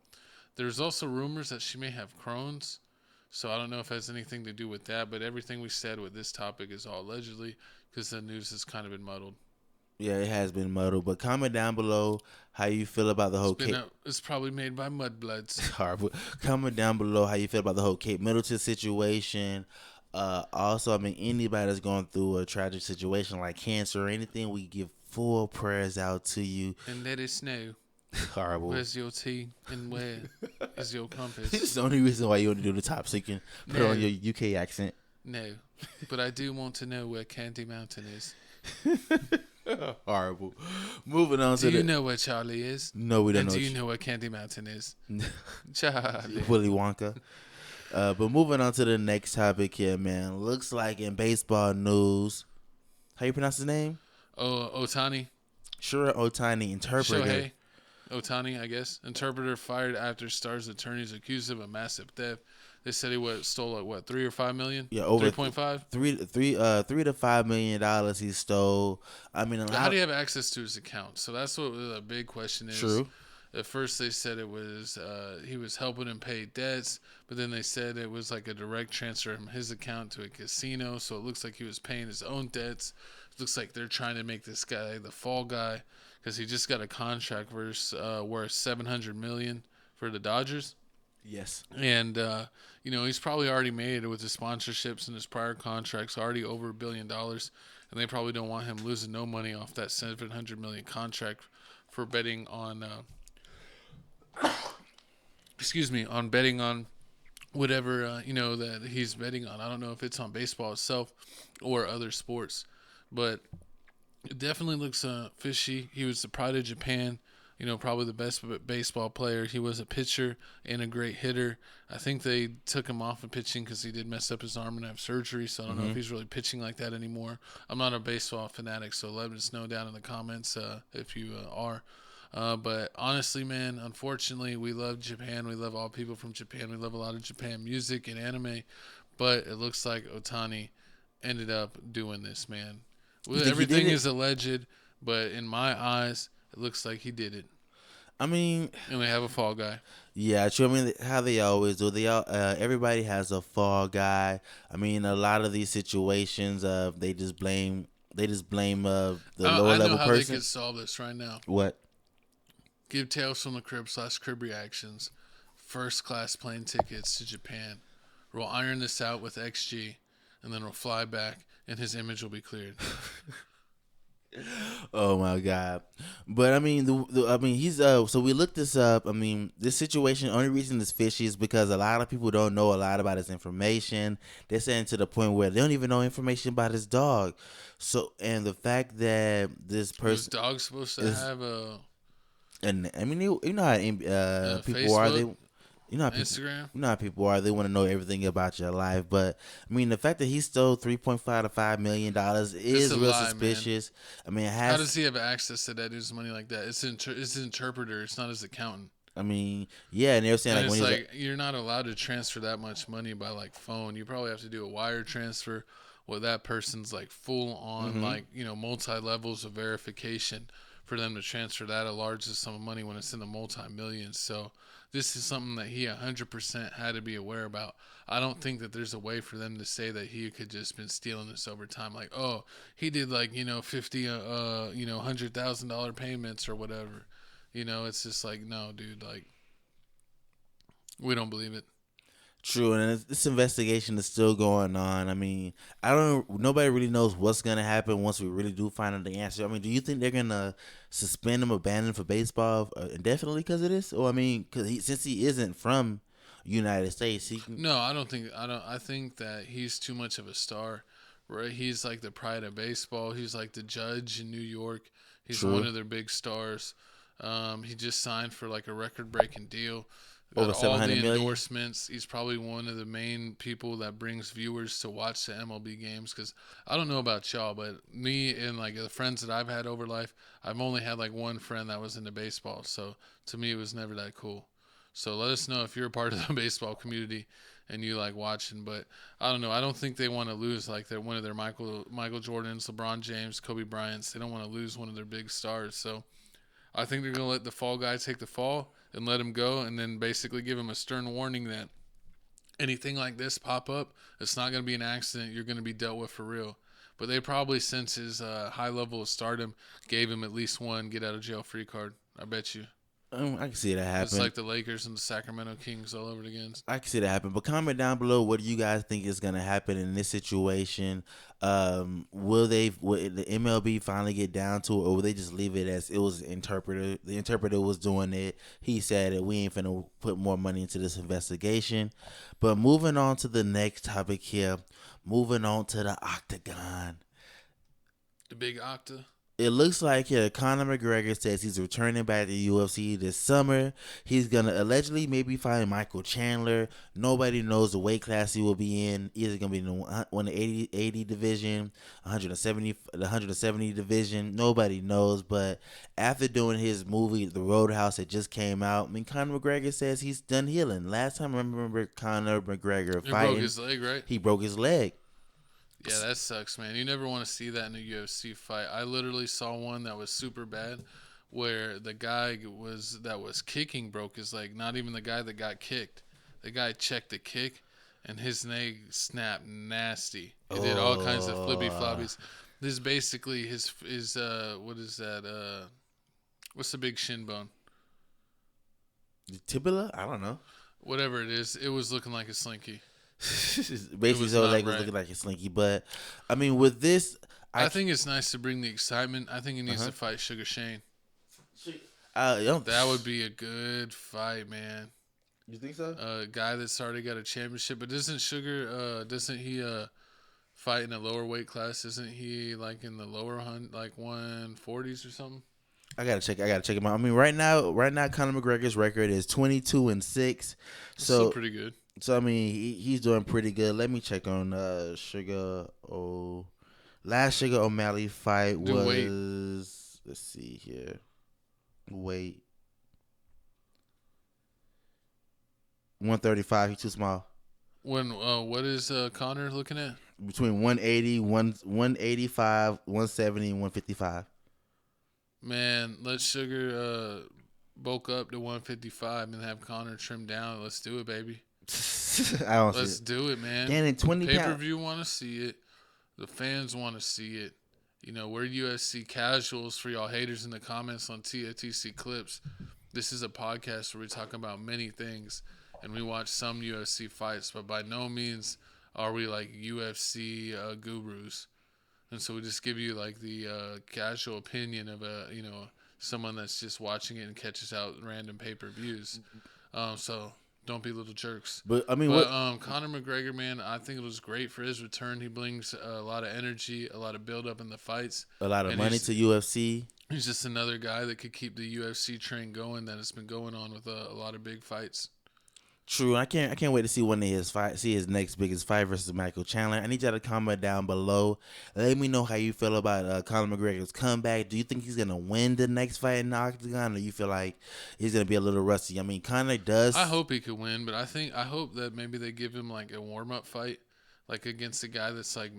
There's also rumors that she may have Crohn's, so I don't know if it has anything to do with that. But everything we said with this topic is all allegedly, because the news has kind of been muddled. Yeah, it has been muddled. But comment down below how you feel about the whole it's probably made by mudbloods. Horrible. Comment down below how you feel about the whole Kate Middleton situation. Also, anybody that's going through a tragic situation like cancer or anything, we give full prayers out to you. And let us know. Horrible. Where's your tea and where is your compass? This is the only reason why you want to do the top, so you can put on your UK accent. No, but I do want to know where Candy Mountain is. Horrible. Moving on do you know where Charlie is? No, we don't know. Do you know where Candy Mountain is? Charlie. Willy Wonka. But moving on to the next topic here, man. Looks like in baseball news, how you pronounce his name? Ohtani. Shohei Ohtani, interpreter. Shohei Ohtani, I guess. Interpreter fired after Star's attorneys accused of a massive theft. They said he stole like $3 or $5 million. Yeah, over 3.5. $3 to $5 million he stole. How do you have access to his account? So that's what the big question is. True. At first they said it was he was helping him pay debts, but then they said it was like a direct transfer from his account to a casino. So it looks like he was paying his own debts. It looks like they're trying to make this guy the fall guy because he just got a contract worth $700 million for the Dodgers. Yes. And, he's probably already made it with his sponsorships and his prior contracts, already over $1 billion. And they probably don't want him losing no money off that $700 million contract for betting on, on betting on whatever, that he's betting on. I don't know if it's on baseball itself or other sports, but it definitely looks fishy. He was the pride of Japan. probably the best baseball player. He was a pitcher and a great hitter. I think they took him off of pitching because he did mess up his arm and have surgery, so I don't know if he's really pitching like that anymore. I'm not a baseball fanatic, so let us know down in the comments if you are. But honestly, man, unfortunately, we love Japan. We love all people from Japan. We love a lot of Japan music and anime. But it looks like Ohtani ended up doing this, man. Everything is alleged, but in my eyes, it looks like he did it. I mean, and we have a fall guy. Yeah, true. I mean, how they always do. Everybody has a fall guy. I mean, a lot of these situations, they just blame the lower level person. I know how they could solve this right now. What? Give Tales from the Crib / Crib Reactions first class plane tickets to Japan. We'll iron this out with XG, and then we'll fly back, and his image will be cleared. Oh my God! But I mean, he's So we looked this up. I mean, this situation. Only reason it's fishy is because a lot of people don't know a lot about his information. They're saying to the point where they don't even know information about his dog. So, and the fact that this person, his dog's supposed to have a. And I mean, you know how people Facebook, are. They, you know how people, Instagram. You know how people are. They want to know everything about your life. But I mean, the fact that he stole $3.5 to $5 million is real suspicious. Man. I mean, how does he have access to that dude's money like that? It's his interpreter. It's not his accountant. I mean, yeah, and they were saying and like, it's you're not allowed to transfer that much money by like phone. You probably have to do a wire transfer. Well, that person's like full on multi levels of verification for them to transfer that a large sum of money when it's in the multi-millions. So this is something that he 100% had to be aware about. I don't think that there's a way for them to say that he could just been stealing this over time. Like, oh, he did like, $50, $100,000 payments or whatever. It's just like, no, dude, like, we don't believe it. True, and this investigation is still going on. I mean, nobody really knows what's gonna happen once we really do find out the answer. I mean, do you think they're gonna suspend him or ban him for baseball indefinitely because of this? Or I mean, since he isn't from United States, he can... No, I don't think. I think that he's too much of a star. Right? He's like the pride of baseball. He's like the judge in New York. He's one of their big stars. He just signed for like a record-breaking deal. Over $700 million. Endorsements. He's probably one of the main people that brings viewers to watch the MLB games. Because I don't know about y'all, but me and like the friends that I've had over life, I've only had like one friend that was into baseball. So to me, it was never that cool. So let us know if you're a part of the baseball community and you like watching. But I don't know. I don't think they want to lose like one of their Michael Jordans, LeBron James, Kobe Bryants. They don't want to lose one of their big stars. So I think they're going to let the fall guy take the fall and let him go, and then basically give him a stern warning that anything like this pop up, it's not going to be an accident. You're going to be dealt with for real. But they probably, since his high level of stardom, gave him at least one get out of jail free card. I bet you. I can see that happen. It's like the Lakers and the Sacramento Kings all over again. I can see that happen. But comment down below, what do you guys think is going to happen in this situation? Will the MLB finally get down to it, or will they just leave it as it was an interpreter? The interpreter was doing it. He said that we ain't finna put more money into this investigation. But moving on to the next topic here, moving on to the octagon. The big octa. It looks like Conor McGregor says he's returning back to UFC this summer. He's going to allegedly maybe fight Michael Chandler. Nobody knows the weight class he will be in. Either going to be in the 80 division, 170 division. Nobody knows. But after doing his movie, The Roadhouse, that just came out, I mean, Conor McGregor says he's done healing. Last time I remember Conor McGregor fighting, he broke his leg, right? He broke his leg. Yeah, that sucks, man. You never want to see that in a UFC fight. I literally saw one that was super bad where the guy that was kicking broke his leg. Not even the guy that got kicked. The guy checked the kick, and his leg snapped nasty. He did all kinds of flippy floppies. This is basically his what is that? What's the big shin bone? The tibia? I don't know. Whatever it is, it was looking like a slinky. Basically, his whole leg was looking like a slinky. But I mean, with this, I think it's nice to bring the excitement. I think he needs to fight Sugar Shane. That would be a good fight, man. You think so? A guy that's already got a championship, but doesn't he fight in a lower weight class? Isn't he like in the lower like 140s or something? I gotta check him out. I mean, right now, Conor McGregor's record is 22-6. Still pretty good. So I mean, he's doing pretty good. Let me check on last Sugar O'Malley fight was. Let's see here. Weight 135. He's too small. What is Conor looking at? Between 180, 185, 170, and 155. Man, let Sugar bulk up to 155 and have Conor trim down. Let's do it, baby. Let's do it, man. Gaining 20 pounds. Pay-per-view want to see it. The fans want to see it. You know, we're UFC casuals for y'all haters in the comments on TFTC clips. This is a podcast where we talk about many things, and we watch some UFC fights, but by no means are we like UFC gurus. And so we just give you like the casual opinion of someone that's just watching it and catches out random pay-per-views. So don't be little jerks. But I mean, Conor McGregor, man, I think it was great for his return. He brings a lot of energy, a lot of build-up in the fights, a lot of money to UFC. He's just another guy that could keep the UFC train going that has been going on with a lot of big fights. True. I can't wait to see one of his fight. See his next biggest fight versus Michael Chandler. I need y'all to comment down below. Let me know how you feel about Conor McGregor's comeback. Do you think he's gonna win the next fight in the octagon, or you feel like he's gonna be a little rusty? I mean, Conor does. I hope he could win, but I hope that maybe they give him like a warm up fight, like against a guy that's like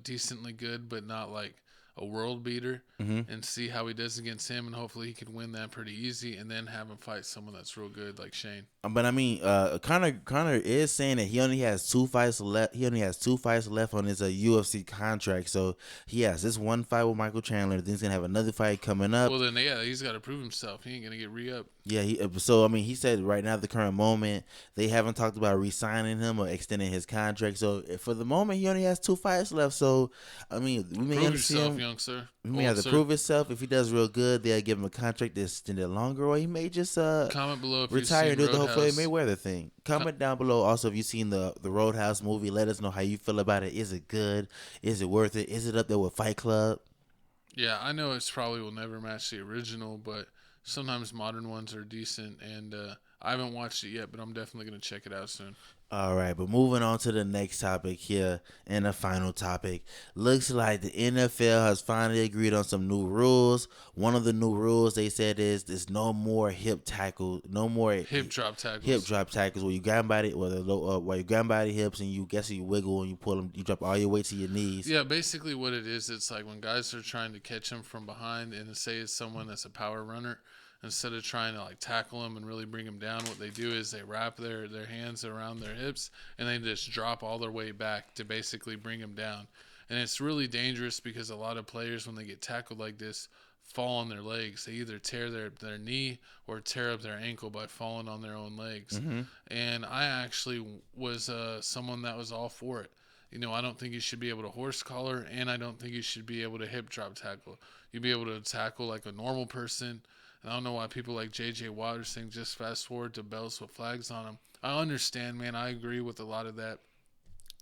decently good, but not like a world beater, and see how he does against him, and hopefully he could win that pretty easy, and then have him fight someone that's real good like Shane. But I mean, Conor is saying that he only has 2 fights left. He only has 2 fights left on his UFC contract. So he has this one fight with Michael Chandler. Then he's gonna have another fight coming up. Well, then he's got to prove himself. He ain't gonna get re-up. Yeah, so I mean, he said right now, at the current moment, they haven't talked about re-signing him or extending his contract. So for the moment, he only has 2 fights left. So I mean, we may prove have to see yourself, him. young sir. He may have to prove himself. If he does real good, they'll give him a contract that's extended longer, or he may just comment below if retire and do the whole Floyd Roadhouse. Mayweather thing. Comment down below. Also, if you've seen the Roadhouse movie, let us know how you feel about it. Is it good? Is it worth it? Is it up there with Fight Club? Yeah, I know it's probably will never match the original, but sometimes modern ones are decent, and I haven't watched it yet, but I'm definitely going to check it out soon. All right, but moving on to the next topic here, and the final topic. Looks like the NFL has finally agreed on some new rules. One of the new rules they said is there's no more hip tackle, no more hip drop tackles. Hip drop tackles where you grab by the where you grab by the hips and you wiggle and you pull them, you drop all your weight to your knees. Yeah, basically what it is, it's like when guys are trying to catch him from behind, and say it's someone that's a power runner. Instead of trying to like tackle them and really bring them down, what they do is they wrap their hands around their hips and they just drop all their weight back to basically bring them down. And it's really dangerous because a lot of players, when they get tackled like this, fall on their legs. They either tear their knee or tear up their ankle by falling on their own legs. And I actually was someone that was all for it. You know, I don't think you should be able to horse collar, and I don't think you should be able to hip drop tackle. You'd be able to tackle like a normal person. I don't know why people like J.J. Watt are saying just fast forward to belts with flags on them. I understand, man. I agree with a lot of that.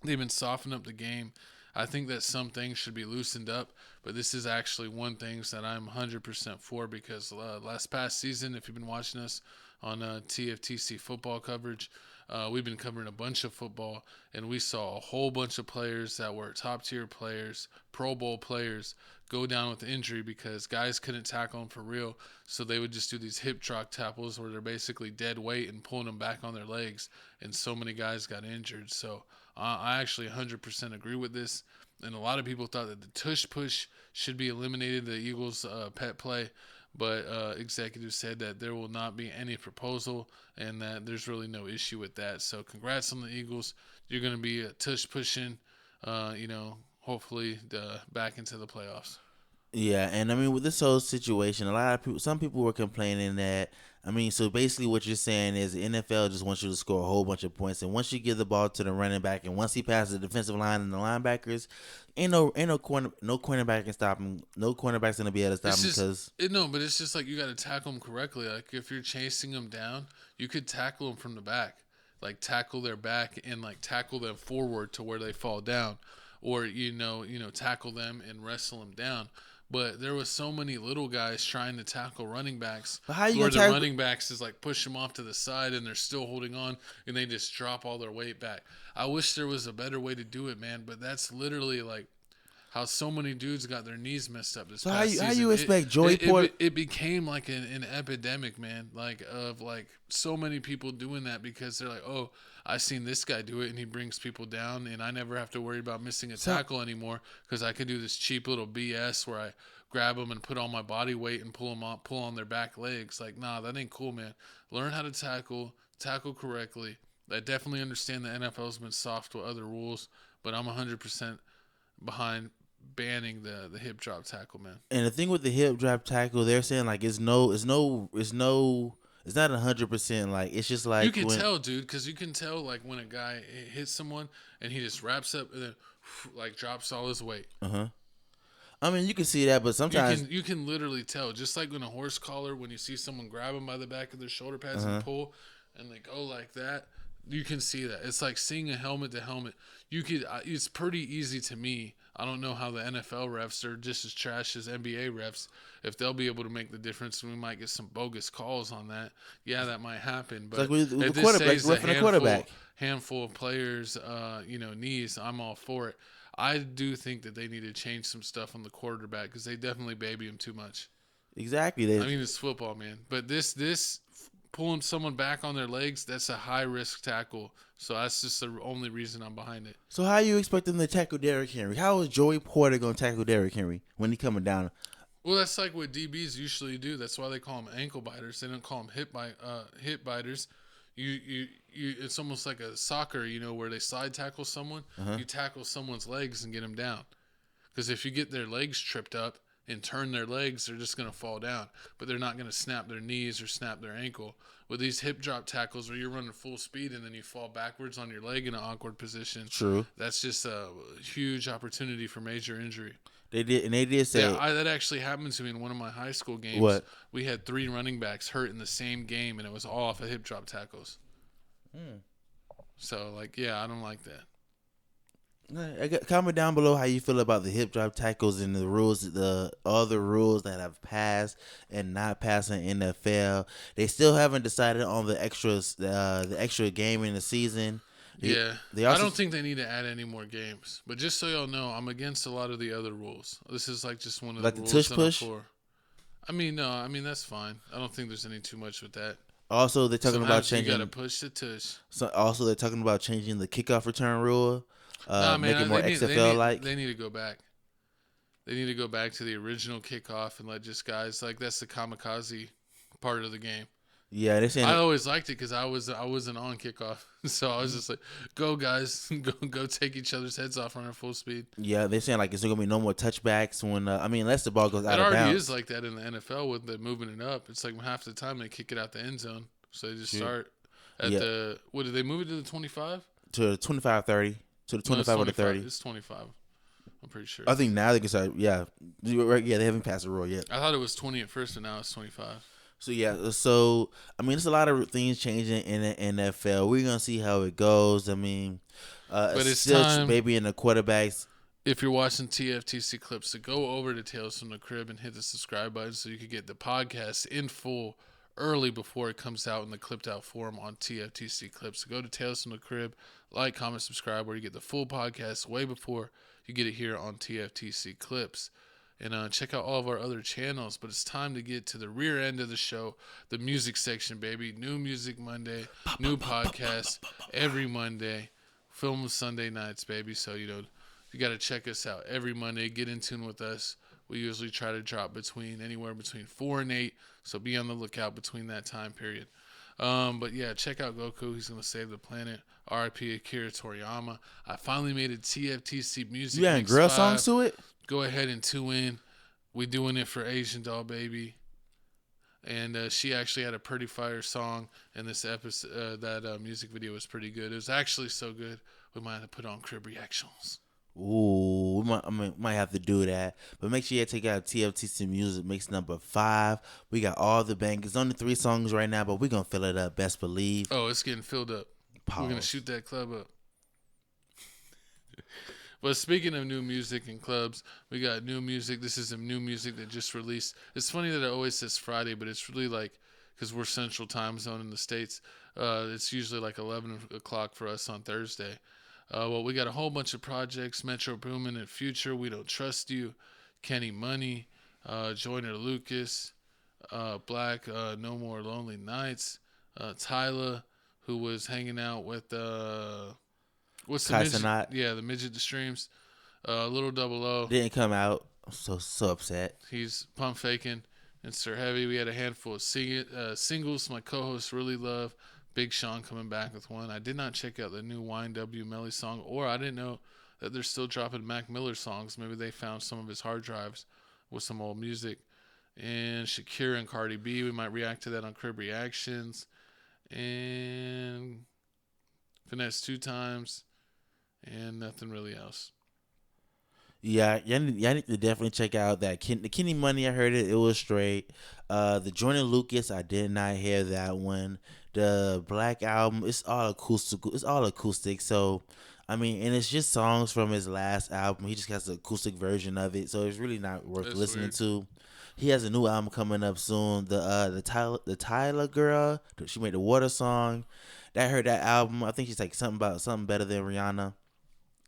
They've been softening up the game. I think that some things should be loosened up, but this is actually one thing that I'm 100% for because past season, if you've been watching us on TFTC football coverage, we've been covering a bunch of football, and we saw a whole bunch of players that were top-tier players, Pro Bowl players, go down with injury because guys couldn't tackle them for real, so they would just do these hip drop tackles where they're basically dead weight and pulling them back on their legs, and so many guys got injured. So I actually 100% agree with this, and a lot of people thought that the tush push should be eliminated, the Eagles' pet play, but executives said that there will not be any proposal and that there's really no issue with that. So congrats on the Eagles. You're going to be tush pushing, hopefully back into the playoffs. Yeah, and I mean, with this whole situation, some people were complaining that, I mean, so basically what you're saying is the NFL just wants you to score a whole bunch of points, and once you give the ball to the running back, and once he passes the defensive line and the linebackers, no cornerback can stop him. No cornerback's gonna be able to stop him but it's just like you got to tackle him correctly. Like if you're chasing them down, you could tackle them from the back, like tackle their back and like tackle them forward to where they fall down, or tackle them and wrestle them down. But there was so many little guys trying to tackle running backs, But how you where gonna the tackle- running backs is like push them off to the side and they're still holding on and they just drop all their weight back. I wish there was a better way to do it, man. But that's literally like how so many dudes got their knees messed up this So past how season. you expect Joey Porter? It became like an epidemic, man. Like of like so many people doing that because they're like, oh, I seen this guy do it and he brings people down and I never have to worry about missing a tackle anymore because I can do this cheap little BS where I grab them and put all my body weight and pull on their back legs. Like, nah, that ain't cool, man. Learn how to tackle correctly. I definitely understand the NFL's been soft with other rules, but I'm 100% behind banning the hip drop tackle, man. And the thing with the hip drop tackle, they're saying like it's not 100%. Like it's just like you can tell, dude, because you can tell like when a guy hits someone and he just wraps up and then like drops all his weight. I mean, you can see that, but sometimes you can literally tell. Just like when a horse collar, when you see someone grab them by the back of their shoulder pads and pull, and they go like that, you can see that. It's like seeing a helmet to helmet. It's pretty easy to me. I don't know how the NFL refs are just as trash as NBA refs. If they'll be able to make the difference, we might get some bogus calls on that. Yeah, that might happen. But like with if the this quarterback, saves a roughing the quarterback. handful of players, knees, I'm all for it. I do think that they need to change some stuff on the quarterback because they definitely baby him too much. Exactly. I mean, it's football, man. But this pulling someone back on their legs, that's a high risk tackle. So that's just the only reason I'm behind it. So how you expect them to tackle Derrick Henry? How is Joey Porter gonna tackle Derrick Henry when he coming down? Well, that's like what DBs usually do. That's why they call them ankle biters. They don't call them hip biters. It's almost like a soccer, where they side tackle someone. You tackle someone's legs and get them down. Because if you get their legs tripped up and turn their legs, they're just going to fall down. But they're not going to snap their knees or snap their ankle. With these hip drop tackles where you're running full speed and then you fall backwards on your leg in an awkward position. True. That's just a huge opportunity for major injury. They did say that actually happened to me in one of my high school games. What? We had 3 running backs hurt in the same game, and it was all off of hip drop tackles. So, I don't like that. Comment down below how you feel about the hip drop tackles and the rules, the other rules that have passed and not passed in NFL. They still haven't decided on the extra game in the season. I also, don't think they need to add any more games. But just so y'all know, I'm against a lot of the other rules. This is just one of the rules. Like the tush push? I mean, no. I mean, that's fine. I don't think there's any too much with that. Also, they're talking about changing. You got to push the tush. So also, they're talking about changing the kickoff return rule. Make it more they XFL-like. They need to go back. They need to go back to the original kickoff and let just guys that's the kamikaze part of the game. Yeah, they're saying. I always liked it because I wasn't on kickoff, so I was just like, "Go guys, go take each other's heads off on our full speed." Yeah, they're saying it's gonna be no more touchbacks when unless the ball goes out of bounds. It already is like that in the NFL with the moving it up. It's like half the time they kick it out the end zone, so they just start at the. What did they move it to the 25? To the 25-30. To the 25 or the 30. It's 25. I'm pretty sure. I think now they can start. Yeah, they haven't passed the rule yet. I thought it was 20 at first, but now it's 25. So I mean, it's a lot of things changing in the NFL. We're gonna see how it goes. I mean, but it's still time, baby and the quarterbacks. If you're watching TFTC clips, to go over to Tales from the Crib and hit the subscribe button so you can get the podcast in full early before it comes out in the clipped out form on TFTC clips. So go to Tales from the Crib, like, comment, subscribe, where you get the full podcast way before you get it here on TFTC clips. And check out all of our other channels. But it's time to get to the rear end of the show, the music section, baby. New Music Monday, new podcast every Monday. Film Sunday nights, baby. So, you got to check us out every Monday. Get in tune with us. We usually try to drop anywhere between 4 and 8. So be on the lookout between that time period. But yeah, check out Goku. He's going to save the planet. R.I.P. Akira Toriyama. I finally made a TFTC music. You got girl songs to it? Go ahead and tune in. We doing it for Asian Doll Baby. And she actually had a pretty fire song in this episode. That music video was pretty good. It was actually so good, we might have to put on crib reactions. Ooh, we might have to do that. But make sure you take out TFTC Music Mix number 5. We got all the bangers. Only 3 songs right now, but we're going to fill it up, best believe. Oh, it's getting filled up. Pause. We're going to shoot that club up. But speaking of new music in clubs, we got new music. This is some new music that just released. It's funny that it always says Friday, but it's really like, because we're Central Time Zone in the States, it's usually like 11 o'clock for us on Thursday. Well, we got a whole bunch of projects: Metro Boomin and Future, We Don't Trust You, Kenny Money, Joyner Lucas, Black, No More Lonely Nights, Tyler, who was hanging out with what's the Kai midget? Cenat. Yeah, the midget the streams. Little Double O. Didn't come out. I'm so upset. He's pump faking. And SHOHEi. We had a handful of singles. My co-hosts really love. Big Sean coming back with one. I did not check out the new YNW Melly song, or I didn't know that they're still dropping Mac Miller songs. Maybe they found some of his hard drives with some old music. And Shakira and Cardi B, we might react to that on Crib Reactions. And Finesse 2 times. And nothing really else. Yeah, y'all need to definitely check out that the Kenny Money. I heard it; it was straight. The Joyner Lucas, I did not hear that one. The Black album, it's all acoustic. So, I mean, and it's just songs from his last album. He just has the acoustic version of it, so it's really not worth listening to. He has a new album coming up soon. The Tyler girl, she made the Water song. I heard that album. I think she's like something better than Rihanna.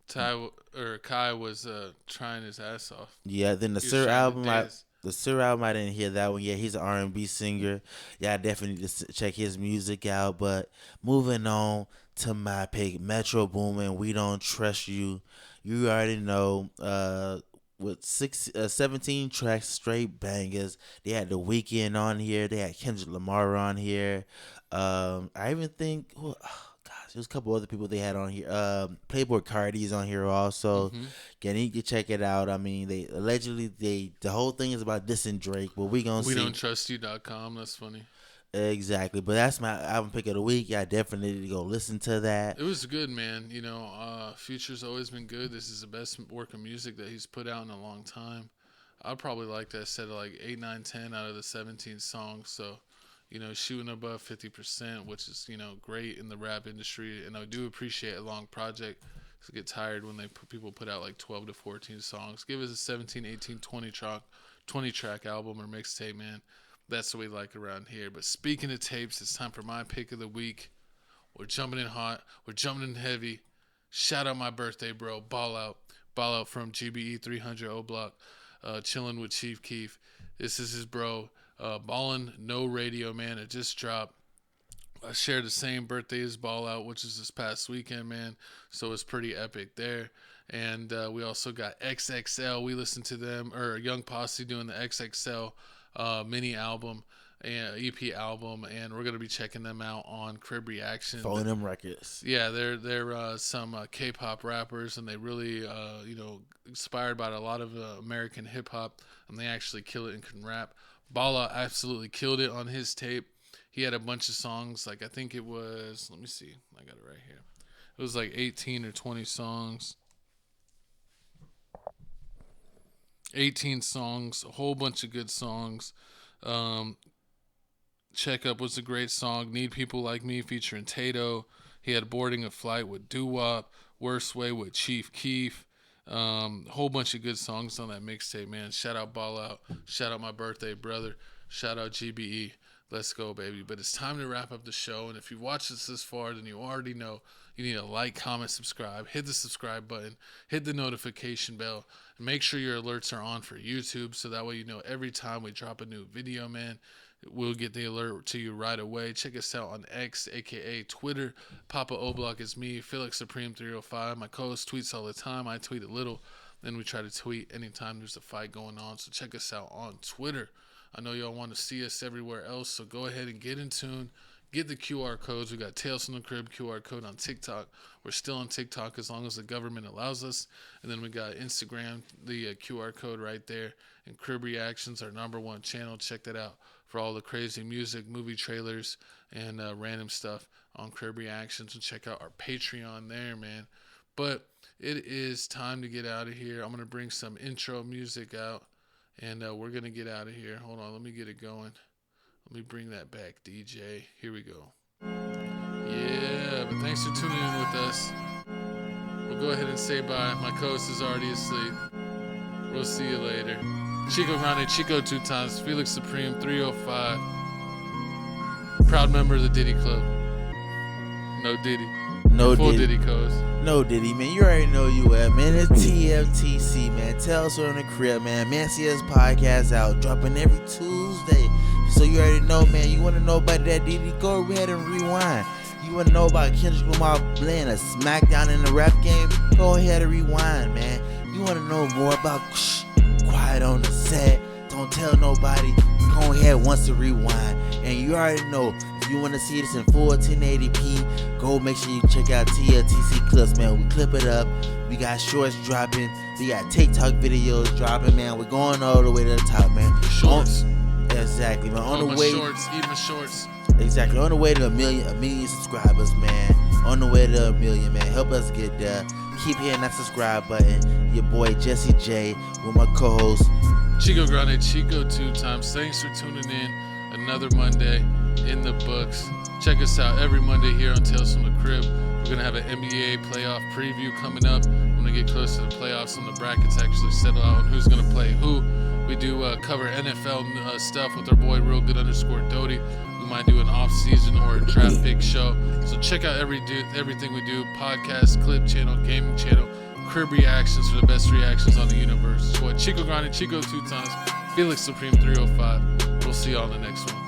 Kai was trying his ass off. Yeah, then the Sir album, I didn't hear that one yet. He's an R&B singer. Yeah, I definitely need to check his music out. But moving on to my pick, Metro Boomin, We Don't Trust You. You already know. With 17 tracks, straight bangers. They had The Weeknd on here. They had Kendrick Lamar on here. I even think, there's a couple other people they had on here. Playboy Cardi's on here also. You need to check it out. I mean, they allegedly the whole thing is about dissing Drake, but we gonna see. WeDon'tTrustYou.com. That's funny. Exactly, but that's my album pick of the week. I definitely need to go listen to that. It was good, man. You know, Future's always been good. This is the best work of music that he's put out in a long time. I'd probably like that set of like 8, 9, 10 out of the 17 songs. So, you know, shooting above 50%, which is, you know, great in the rap industry. And I do appreciate a long project. I get tired when people put out like 12 to 14 songs. Give us a 17, 18, 20 track album or mixtape, man. That's what we like around here. But speaking of tapes, it's time for my pick of the week. We're jumping in hot. We're jumping in heavy. Shout out my birthday, bro. Ball out. Ball out from GBE 300 O Block. Chilling with Chief Keef. This is his bro. Ballin' No Radio, man. It just dropped. I shared the same birthday as Ball Out, which is this past weekend, man. So it's pretty epic there. And we also got XXL. We listened to them, or Young Posse doing the XXL mini album and EP album, and we're gonna be checking them out on Crib Reaction. Phone them records. Yeah, they're some K-pop rappers, and they really inspired by a lot of American hip hop, and they actually kill it and can rap. Bala absolutely killed it on his tape. He had a bunch of songs, like I think it was, let me see, I got it right here. It was like 18 or 20 songs. 18 songs, a whole bunch of good songs. Check Up was a great song. Need People Like Me featuring Tato. He had Boarding a Flight with Doo-Wop. Worst Way with Chief Keef. Whole bunch of good songs on that mixtape, man. Shout out Ball Out. Shout out my birthday brother. Shout out GBE. Let's go, baby. But it's time to wrap up the show. And if you watched this far, then you already know you need to like, comment, subscribe. Hit the subscribe button. Hit the notification bell. And make sure your alerts are on for YouTube, so that way you know every time we drop a new video, man. We'll get the alert to you right away. Check us out on X, a.k.a. Twitter. Papa O'Block is me. Felix Supreme 305. My co-host tweets all the time. I tweet a little. Then we try to tweet anytime there's a fight going on. So check us out on Twitter. I know y'all want to see us everywhere else, so go ahead and get in tune. Get the QR codes. We got Tales from the Crib QR code on TikTok. We're still on TikTok as long as the government allows us. And then we got Instagram, the QR code right there. And Crib Reactions, our #1 channel. Check that out for all the crazy music, movie trailers, and random stuff on Crib Reactions. And check out our Patreon there, man. But it is time to get out of here. I'm going to bring some intro music out. And we're going to get out of here. Hold on, let me get it going. Let me bring that back, DJ. Here we go. Yeah, but thanks for tuning in with us. We'll go ahead and say bye. My co-host is already asleep. We'll see you later. Chico Grande, Chico 2 times, Felix Supreme 305. Proud member of the Diddy Club. No Diddy. No Full Diddy. Diddy codes. No Diddy, man. You already know you at, man. It's TFTC, man. Tell us we're in the crib, man. Mancier's podcast out, dropping every Tuesday. So you already know, man. You want to know about that Diddy? Go ahead and rewind. You want to know about Kendrick Lamar playing a smackdown in the rap game? Go ahead and rewind, man. You want to know more about Quiet on the Set? Don't tell nobody. Go ahead once to rewind. And you already know, if you want to see this in full 1080p, go make sure you check out TFTC clips, man. We clip it up. We got shorts dropping. We got TikTok videos dropping, man. We're going all the way to the top, man. Shorts. Exactly, man. On the way. Shorts, even shorts. Exactly. On the way to a million subscribers, man. On the way to 1 million, man. Help us get there. Keep hitting that subscribe button. Your boy Jesse J with my co-host Chico Grande, Chico 2 times. Thanks for tuning in. Another Monday in the books. Check us out every Monday here on Tales from the Crib. We're going to have an NBA playoff preview coming up. When we get close to the playoffs and the brackets actually settle out on who's going to play who. We do cover NFL stuff with our boy Real Good _ Doty. We might do an off-season or a draft pick show. So check out everything we do. Podcast, clip channel, gaming channel, crib reactions for the best reactions on the universe. It's what Chico Grande, Chico 2 times, Felix Supreme 305. We'll see you on the next one.